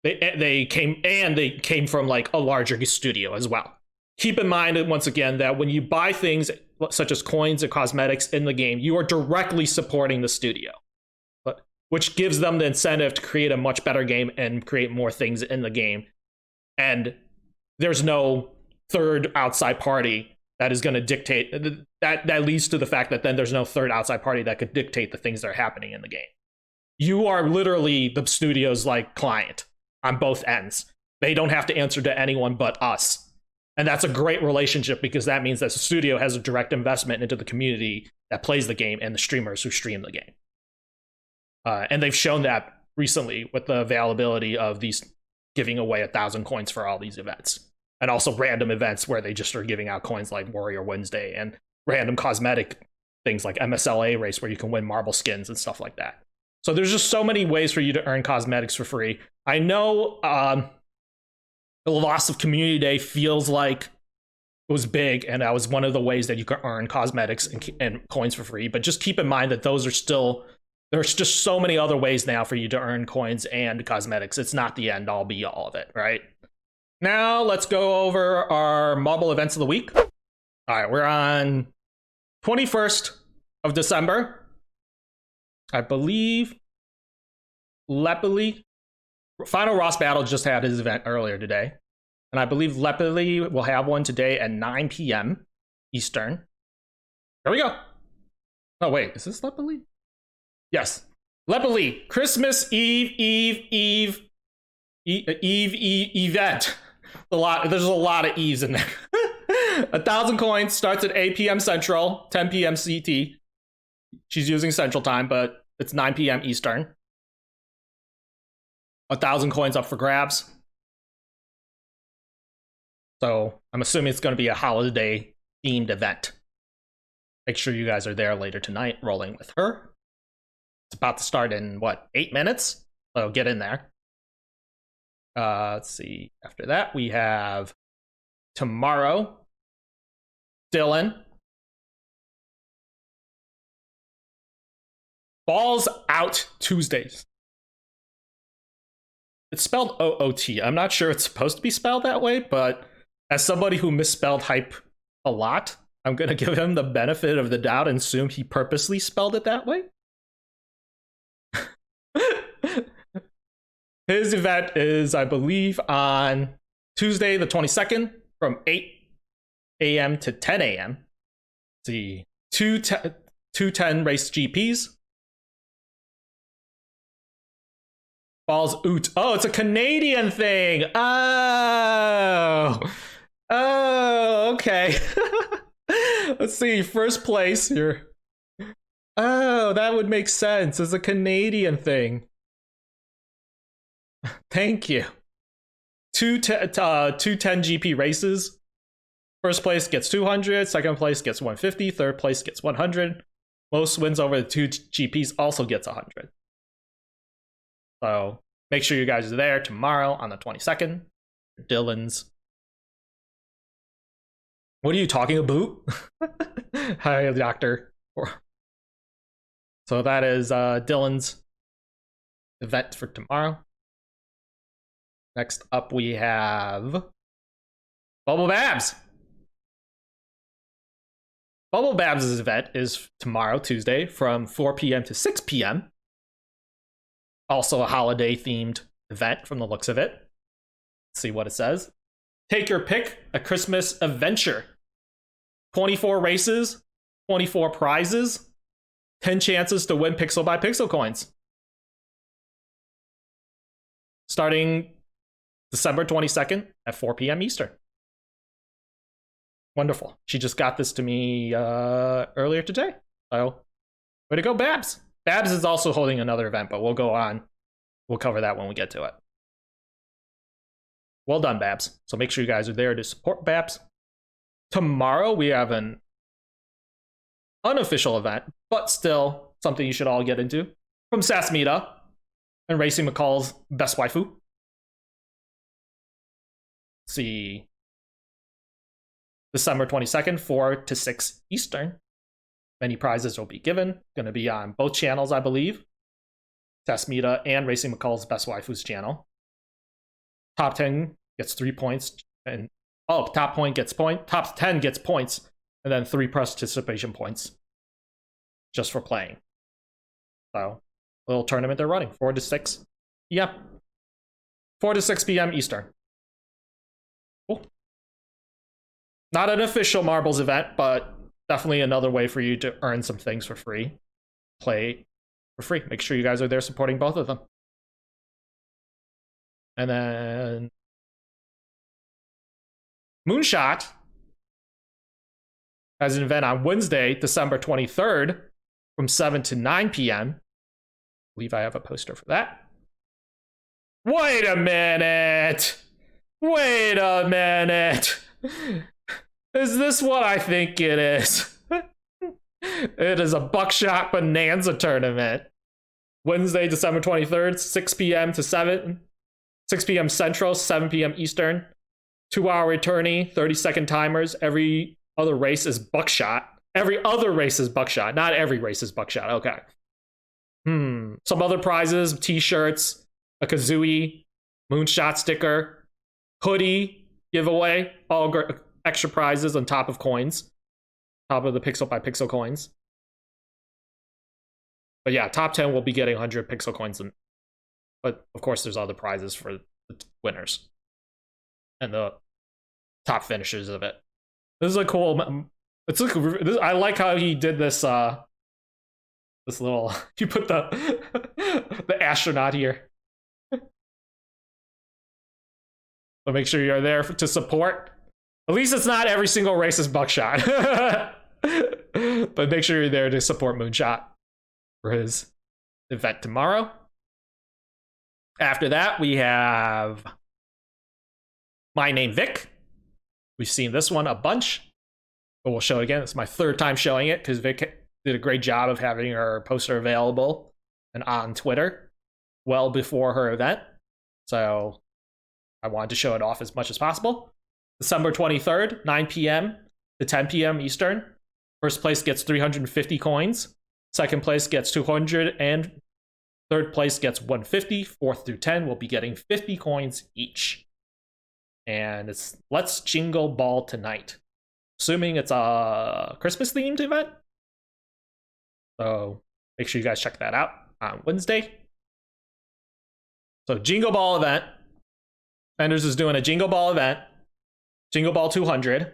they came from like a larger studio as well. Keep in mind, once again, that when you buy things such as coins and cosmetics in the game, you are directly supporting the studio, which gives them the incentive to create a much better game and create more things in the game. And there's no third outside party that is going to dictate. That leads to the fact that then there's no third outside party that could dictate the things that are happening in the game. You are literally the studio's like client on both ends. They don't have to answer to anyone but us. And that's a great relationship because that means that the studio has a direct investment into the community that plays the game and the streamers who stream the game. And they've shown that recently with the availability of these giving away 1,000 coins for all these events. And also random events where they just are giving out coins like Warrior Wednesday and random cosmetic things like MSLA race where you can win marble skins and stuff like that. So there's just so many ways for you to earn cosmetics for free. I know the loss of Community Day feels like it was big, and that was one of the ways that you can earn cosmetics and coins for free. But just keep in mind that those are still, there's just so many other ways now for you to earn coins and cosmetics. It's not the end all be all of it, right? Now let's go over our marble events of the week. All right, we're on 21st of December. I believe Lepely, Final Ross Battle just had his event earlier today. And I believe Lepely will have one today at 9 p.m. Eastern. There we go. Oh, wait, is this Lepely? Yes. Lepely, Christmas Eve event. There's a lot of Eves in there. 1,000 coins, starts at 8 p.m. Central, 10 p.m. CT. She's using Central Time, but it's 9 p.m. Eastern. 1,000 coins up for grabs. So I'm assuming it's going to be a holiday themed event. Make sure you guys are there later tonight rolling with her. It's about to start in, 8 minutes? So get in there. Let's see. After that, we have tomorrow, Dylan. Balls Out Tuesdays. It's spelled OOT. I'm not sure it's supposed to be spelled that way, but as somebody who misspelled hype a lot, I'm going to give him the benefit of the doubt and assume he purposely spelled it that way. His event is, I believe, on Tuesday the 22nd from 8 a.m. to 10 a.m. Let's see, 210 race GPs. Balls Oot. Oh, it's a Canadian thing. Oh, okay. Let's see. First place here. Oh, that would make sense. It's a Canadian thing. Thank you. 210 GP races. First place gets 200. Second place gets 150. Third place gets 100. Most wins over the 2 GPs also gets 100. So make sure you guys are there tomorrow on the 22nd. Dylan's. What are you talking about? Hi, doctor. So that is Dylan's event for tomorrow. Next up, we have Bubble Babs. Bubble Babs' event is tomorrow, Tuesday, from 4 p.m. to 6 p.m. Also a holiday-themed event from the looks of it. Let's see what it says. Take your pick, a Christmas adventure. 24 races, 24 prizes, 10 chances to win pixel by pixel coins. Starting December 22nd at 4 p.m. Eastern. Wonderful. She just got this to me earlier today. So, way to go, Babs. Babs is also holding another event, but we'll go on. We'll cover that when we get to it. Well done, Babs. So make sure you guys are there to support Babs. Tomorrow, we have an unofficial event, but still something you should all get into. From Sasmita and Racing McCall's Best Waifu. Let's see. December 22nd, 4 to 6 Eastern. Many prizes will be given. Going to be on both channels, I believe. Tasmita and Racing McCall's Best Waifu's channel. Top 10 gets 3 points. And top 10 gets points. and then 3 participation points just for playing. So, little tournament they're running, 4 to 6. Yep. 4 to 6 p.m. Eastern. Cool. Not an official marbles event, but definitely another way for you to earn some things for free. Play for free. Make sure you guys are there supporting both of them. And then Moonshot has an event on Wednesday, December 23rd from 7 to 9 p.m. I believe I have a poster for that. Wait a minute! Wait a minute! Is this what I think it is? It is a Buckshot Bonanza tournament. Wednesday, December 23rd, 6 p.m. to 7. 6 p.m. Central, 7 p.m. Eastern. 2-hour tourney, 30-second timers. Every other race is Buckshot. Every other race is Buckshot. Not every race is Buckshot. Okay. Some other prizes, t-shirts, a kazooie, Moonshot sticker, hoodie giveaway, all extra prizes on top of coins. Top of the pixel by pixel coins. But yeah, top 10 will be getting 100 pixel coins. But of course, there's other prizes for the winners and the top finishers of it. This is a cool. It's like I like how he did this. This little. You put the the astronaut here. So make sure you're there to support. At least it's not every single race is Buckshot. But make sure you're there to support Moonshot for his event tomorrow. After that, we have My Name Vic. We've seen this one a bunch, but we'll show it again. It's my 3rd time showing it because Vic did a great job of having her poster available and on Twitter well before her event. So I wanted to show it off as much as possible. December 23rd, 9 p.m. to 10 p.m. Eastern. First place gets 350 coins. Second place gets 200, and third place gets 150. 4th through 10 will be getting 50 coins each. And it's Let's Jingle Ball Tonight. Assuming it's a Christmas themed event. So make sure you guys check that out on Wednesday. So Jingle Ball event. Fenders is doing a Jingle Ball event. Jingle Ball 200.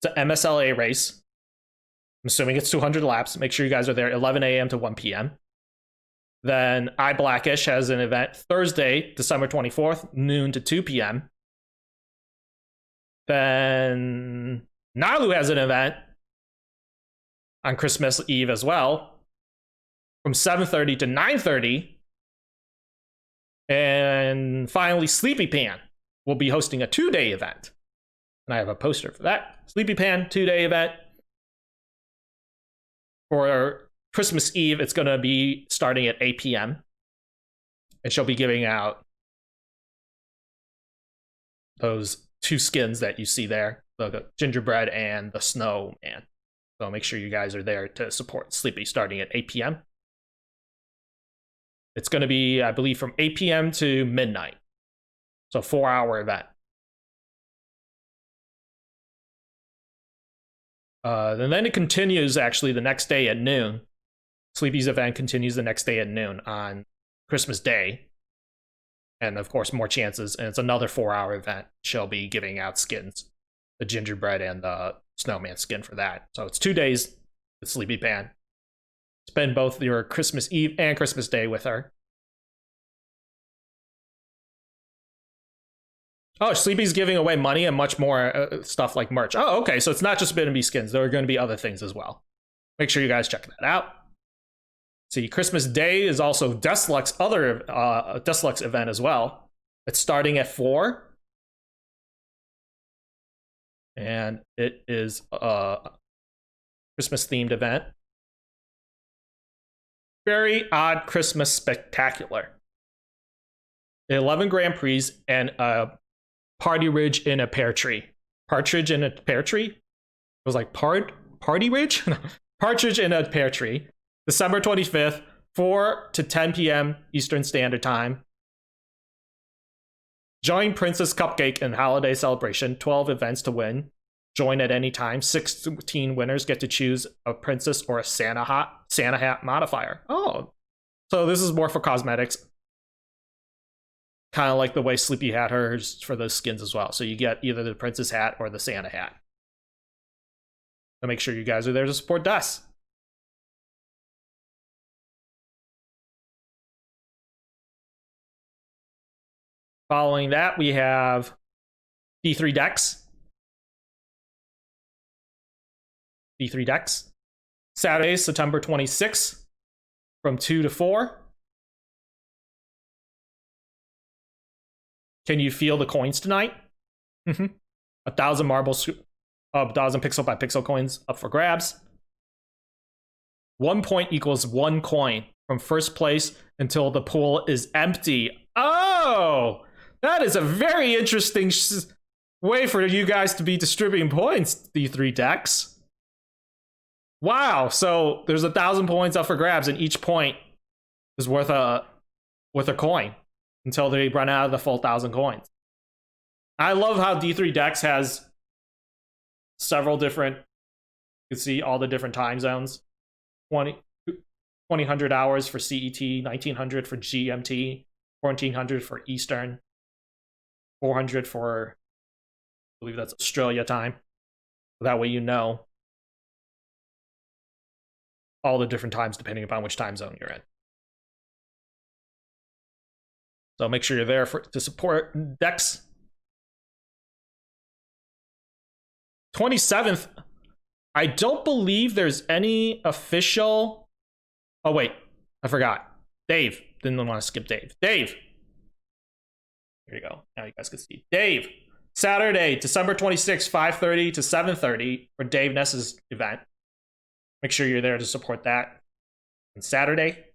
It's an MSLA race. I'm assuming it's 200 laps. Make sure you guys are there 11 a.m. to 1 p.m. Then iBlackish has an event Thursday, December 24th, noon to 2 p.m. Then Nalu has an event on Christmas Eve as well, from 7:30 to 9:30. And finally, Sleepy Pan will be hosting a 2-day event. And I have a poster for that. Sleepy Pan 2-day event. For Christmas Eve, it's going to be starting at 8 p.m. And she'll be giving out those 2 skins that you see there, the gingerbread and the snowman. So make sure you guys are there to support Sleepy starting at 8 p.m. It's going to be, I believe, from 8 p.m. to midnight. So 4-hour event. And then it continues actually the next day at noon. Sleepy's event continues the next day at noon on Christmas Day. And of course, more chances. And it's another 4-hour event. She'll be giving out skins, the gingerbread and the snowman skin for that. So it's 2 days with Sleepy Pan. Spend both your Christmas Eve and Christmas Day with her. Oh, Sleepy's giving away money and much more stuff like merch. Oh, okay. So it's not just going to be skins. There are going to be other things as well. Make sure you guys check that out. See, Christmas Day is also Deslux's other Deslux event as well. It's starting at 4. And it is a Christmas themed event. Very Odd Christmas Spectacular. 11 Grand Prix and a Partridge in a Pear Tree. Partridge in a Pear Tree? It was like Partridge? Partridge in a Pear Tree. December 25th, 4 to 10 p.m. Eastern Standard Time. Join Princess Cupcake in holiday celebration. 12 events to win. Join at any time. 16 winners get to choose a princess or a Santa hat modifier. Oh, so this is more for cosmetics. Kind of like the way Sleepy had hers for those skins as well. So you get either the princess hat or the Santa hat. So make sure you guys are there to support Dust. Following that, we have D3 decks. D3 decks. Saturday, September 26th from 2 to 4. Can you feel the coins tonight? 1,000 marbles, 1,000 pixel by pixel coins up for grabs. 1 point equals 1 coin from first place until the pool is empty. Oh, that is a very interesting way for you guys to be distributing points, D3 decks. Wow, so there's 1,000 points up for grabs, and each point is worth a coin until they run out of the full 1,000 coins. I love how D3 Decks has several different, you can see all the different time zones. 2000 hours for CET, 1900 for GMT, 1400 for Eastern, 400 for, I believe that's Australia time. That way you know all the different times depending upon which time zone you're in. So make sure you're there to support decks. 27th, I don't believe there's any official... Oh, wait, I forgot. Dave. Didn't want to skip Dave. Dave. Here you go. Now you guys can see. Dave. Saturday, December 26th, 5:30 to 7:30 for Dave Ness's event. Make sure you're there to support that. On Saturday.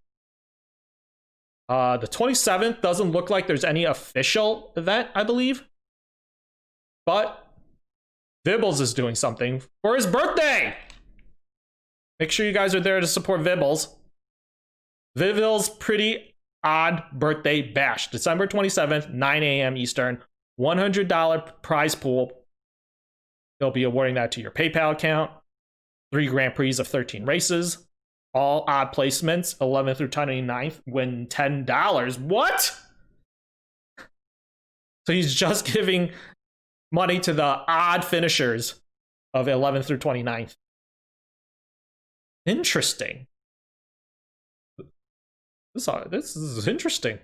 The 27th doesn't look like there's any official event, I believe. But Vibbles is doing something for his birthday. Make sure you guys are there to support Vibbles. Vibbles' pretty odd birthday bash. December 27th, 9 a.m. Eastern. $100 prize pool. They'll be awarding that to your PayPal account. 3 Grand Prix of 13 races. All odd placements, 11th through 29th, win $10. What? So he's just giving money to the odd finishers of 11th through 29th. Interesting. This is interesting.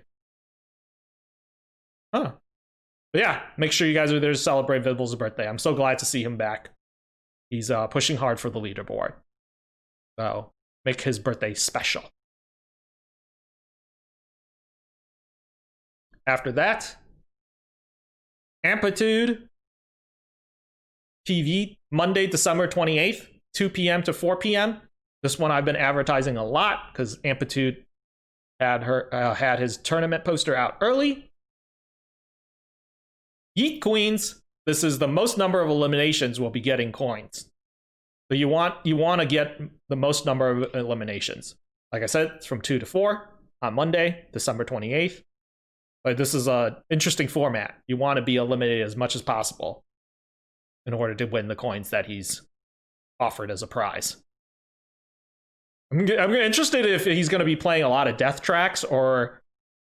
Huh. But yeah, make sure you guys are there to celebrate Vibbles' birthday. I'm so glad to see him back. He's pushing hard for the leaderboard. So make his birthday special. After that, Amplitude TV, Monday, December 28th, 2 p.m. to 4 p.m. This one I've been advertising a lot because Amplitude had his tournament poster out early. Yeet Queens, this is the most number of eliminations will be getting coins. So you want to get the most number of eliminations. Like I said, it's from 2 to 4 on Monday, December 28th. But this is an interesting format. You want to be eliminated as much as possible in order to win the coins that he's offered as a prize. I'm interested if he's going to be playing a lot of death tracks or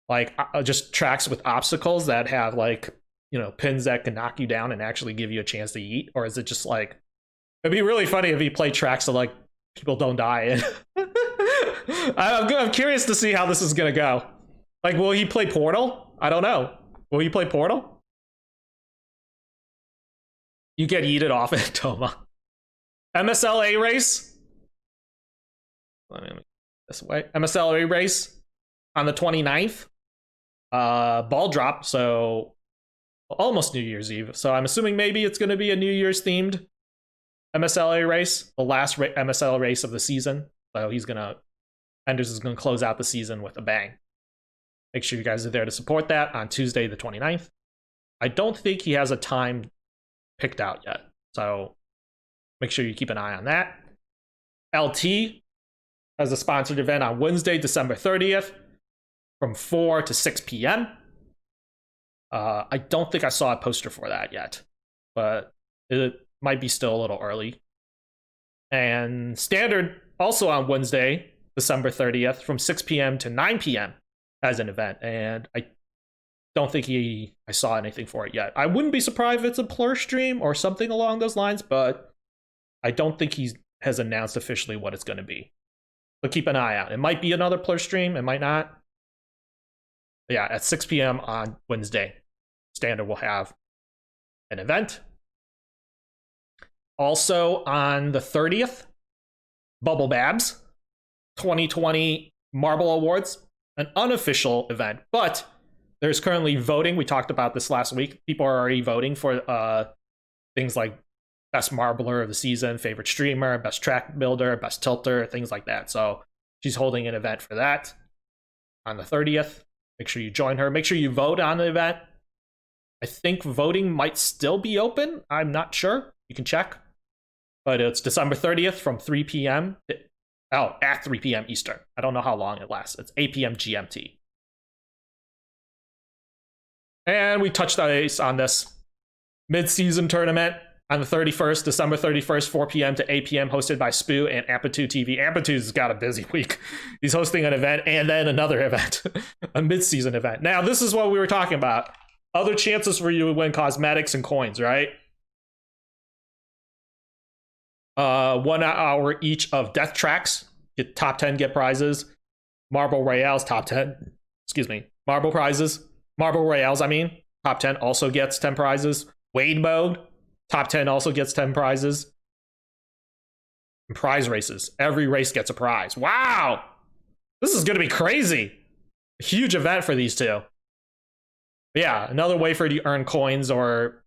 like just tracks with obstacles that have like, you know, pins that can knock you down and actually give you a chance to eat, or is it just like, it'd be really funny if he played tracks so like people don't die in. I'm curious to see how this is gonna go. Like, will he play Portal? I don't know. Will he play Portal? You get yeeted off it, Toma. MSLA race. Let me this way. MSLA race on the 29th. Ball drop, so almost New Year's Eve. So I'm assuming maybe it's going to be a New Year's themed MSLA race, the last MSL race of the season. So Enders is going to close out the season with a bang. Make sure you guys are there to support that on Tuesday the 29th. I don't think he has a time picked out yet, so make sure you keep an eye on that. LT has a sponsored event on Wednesday, December 30th from 4 to 6 p.m. I don't think I saw a poster for that yet, but might be still a little early. And Standard also on Wednesday, December 30th, from 6 p.m. to 9 p.m. as an event. And I don't think I saw anything for it yet. I wouldn't be surprised if it's a Plur stream or something along those lines, but I don't think he has announced officially what it's going to be. But keep an eye out. It might be another Plur stream. It might not. But yeah, at 6 p.m. on Wednesday, Standard will have an event. Also on the 30th, Bubble Babs 2020 Marble Awards, an unofficial event, but there's currently voting. We talked about this last week. People are already voting for things like best marbler of the season, favorite streamer, best track builder, best tilter, things like that. So she's holding an event for that on the 30th. Make sure you join her. Make sure you vote on the event. I think voting might still be open. I'm not sure. You can check. But it's December 30th from 3 p.m. At 3 p.m. Eastern. I don't know how long it lasts. It's 8 p.m. GMT. And we touched base on this mid-season tournament on the 31st, December 31st, 4 p.m. to 8 p.m., hosted by Spoo and Amplitude TV. Amplitude's got a busy week. He's hosting an event and then another event, a mid-season event. Now, this is what we were talking about. Other chances for you to win cosmetics and coins, right? 1 hour each of death tracks. Get top 10 get prizes. Marble Royales, top 10. Excuse me. Marble prizes. Marble Royales, I mean. Top 10 also gets 10 prizes. Wade mode. Top 10 also gets 10 prizes. And prize races. Every race gets a prize. Wow! This is going to be crazy. A huge event for these two. But yeah, another way for you to earn coins or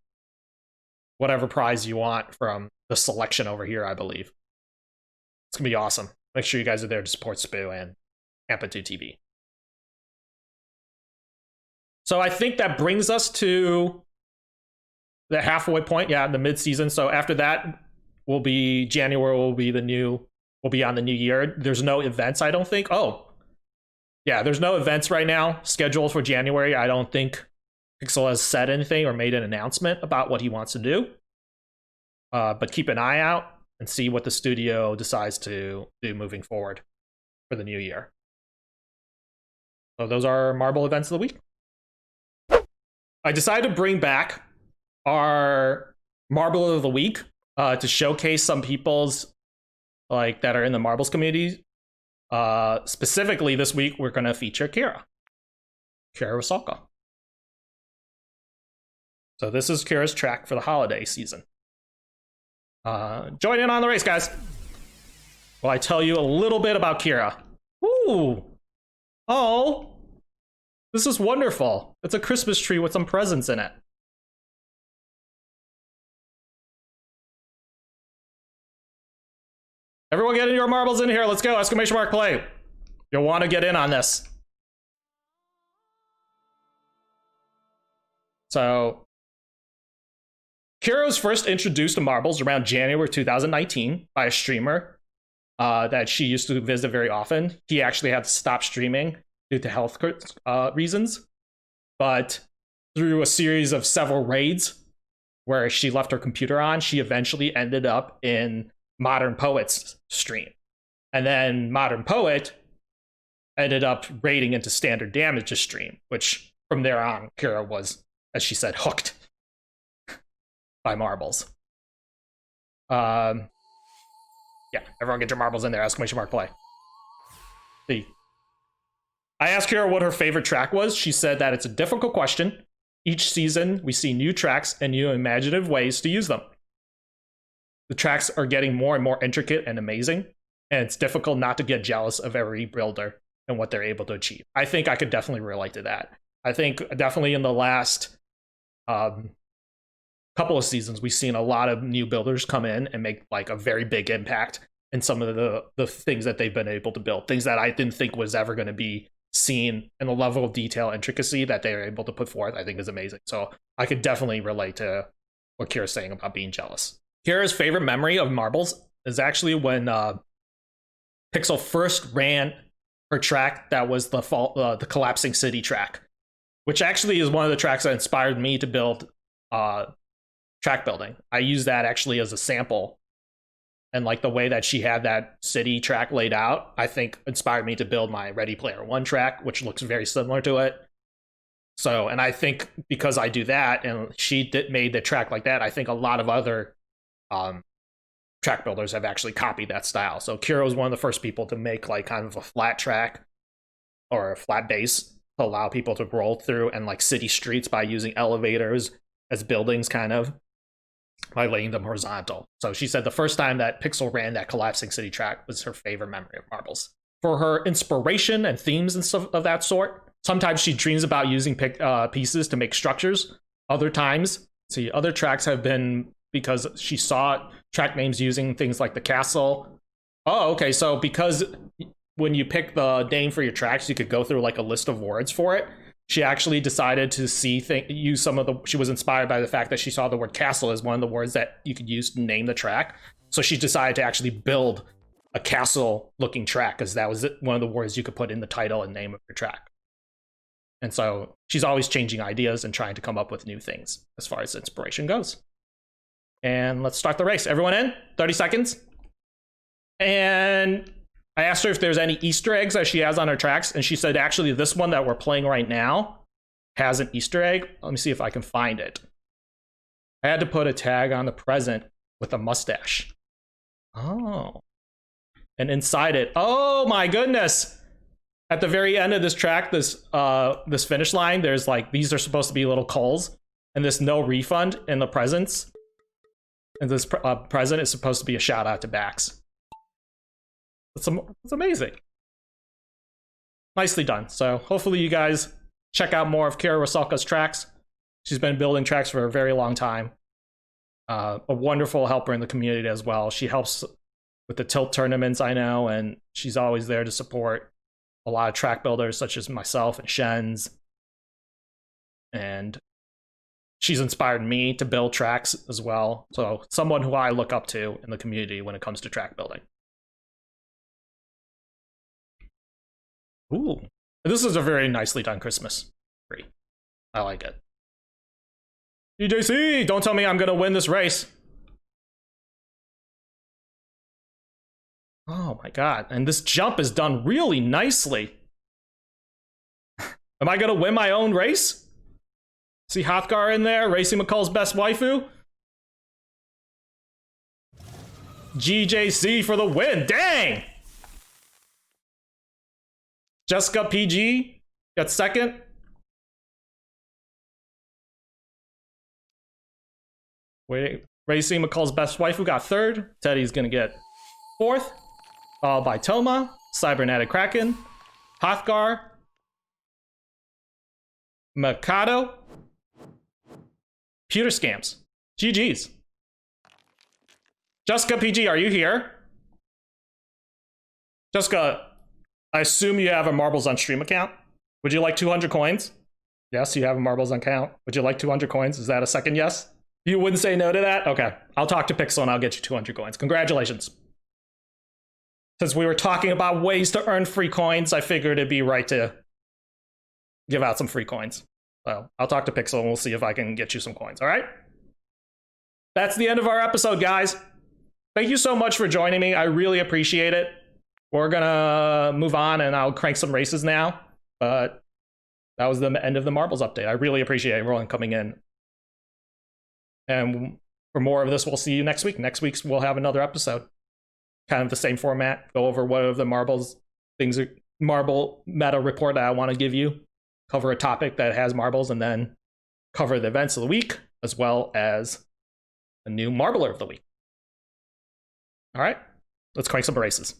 whatever prize you want from the selection over here, I believe. It's going to be awesome. Make sure you guys are there to support Spoo and Amplitude TV. So I think that brings us to the halfway point, yeah, the mid-season. So after that, January will be on the new year. There's no events, I don't think. Oh, yeah, there's no events right now scheduled for January. I don't think Pixel has said anything or made an announcement about what he wants to do. But keep an eye out and see what the studio decides to do moving forward for the new year. So those are Marble events of the week. I decided to bring back our Marble of the week to showcase some people's that are in the marbles community. Specifically this week, we're going to feature Kira Rusalka. So this is Kira's track for the holiday season. Join in on the race, guys. Well, I tell you a little bit about Kira. Ooh. Oh. This is wonderful. It's a Christmas tree with some presents in it. Everyone get your marbles in here. Let's go. Exclamation mark play. You'll want to get in on this. So, Kira was first introduced to marbles around January 2019 by a streamer that she used to visit very often. He actually had to stop streaming due to health reasons. But through a series of several raids where she left her computer on, she eventually ended up in Modern Poet's stream. And then Modern Poet ended up raiding into Standard Damage's stream, which from there on, Kira was, as she said, hooked by marbles. Yeah, everyone get your marbles in there. Exclamation mark play. See. I asked Kira what her favorite track was. She said that it's a difficult question. Each season, we see new tracks and new imaginative ways to use them. The tracks are getting more and more intricate and amazing, and it's difficult not to get jealous of every builder and what they're able to achieve. I think I could definitely relate to that. I think definitely in the last couple of seasons, we've seen a lot of new builders come in and make a very big impact in some of the things that they've been able to build. Things that I didn't think was ever going to be seen, and the level of detail and intricacy that they're able to put forth, I think is amazing. So I could definitely relate to what Kira's saying about being jealous. Kira's favorite memory of marbles is actually when Pixel first ran her track that was the Collapsing City track, which actually is one of the tracks that inspired me to build track building. I use that actually as a sample. And like the way that she had that city track laid out, I think inspired me to build my Ready Player One track, which looks very similar to it. So, and I think because I do that and made the track like that, I think a lot of other track builders have actually copied that style. So Kira was one of the first people to make like kind of a flat track or a flat base to allow people to roll through, and like city streets by using elevators as buildings, kind of by laying them horizontal. So she said the first time that Pixel ran that collapsing city track was her favorite memory of Marbles. For her inspiration and themes and stuff of that sort, sometimes she dreams about using pieces to make structures. Other times, other tracks have been because she saw track names using things like the castle. Oh, okay, so because when you pick the name for your tracks, you could go through like a list of words for it. She actually decided to use some of the. She was inspired by the fact that she saw the word castle as one of the words that you could use to name the track. So she decided to actually build a castle-looking track because that was one of the words you could put in the title and name of your track. And so she's always changing ideas and trying to come up with new things as far as inspiration goes. And let's start the race. Everyone in? 30 seconds. And I asked her if there's any Easter eggs that she has on her tracks, and she said actually this one that we're playing right now has an Easter egg. Let me see if I can find it. I had to put a tag on the present with a mustache. Oh. And inside it, oh my goodness! At the very end of this track, this finish line, there's like, these are supposed to be little calls, and this no refund in the presents. And this present is supposed to be a shout out to Bax. It's amazing. Nicely done. So hopefully you guys check out more of Kira Rusalka's tracks. She's been building tracks for a very long time. A wonderful helper in the community as well. She helps with the Tilt tournaments, I know, and she's always there to support a lot of track builders such as myself and Shen's. And she's inspired me to build tracks as well. So someone who I look up to in the community when it comes to track building. Ooh, this is a very nicely done Christmas tree. I like it. EJC, don't tell me I'm gonna win this race. Oh my god, and this jump is done really nicely. Am I gonna win my own race? See Hrothgar in there, Racing McCall's best waifu. GJC for the win, dang! Jessica PG got second. Racing McCall's best waifu got third. Teddy's gonna get fourth. Followed by Toma, Cybernetic Kraken, Hrothgar, Mikado, Pewter Scams. GG's. Jessica PG, are you here? Jessica, I assume you have a Marbles on Stream account. Would you like 200 coins? Yes, you have a Marbles on account. Would you like 200 coins? Is that a second yes? You wouldn't say no to that? Okay, I'll talk to Pixel and I'll get you 200 coins. Congratulations. Since we were talking about ways to earn free coins, I figured it'd be right to give out some free coins. So I'll talk to Pixel and we'll see if I can get you some coins, all right? That's the end of our episode, guys. Thank you so much for joining me. I really appreciate it. We're gonna move on and I'll crank some races now, but that was the end of the Marbles update. I really appreciate everyone coming in. And for more of this, we'll see you next week. Next week, we'll have another episode. Kind of the same format. Go over what of the Marbles things, Marble meta report that I want to give you. Cover a topic that has Marbles and then cover the events of the week as well as a new Marbler of the week. All right, let's crank some races.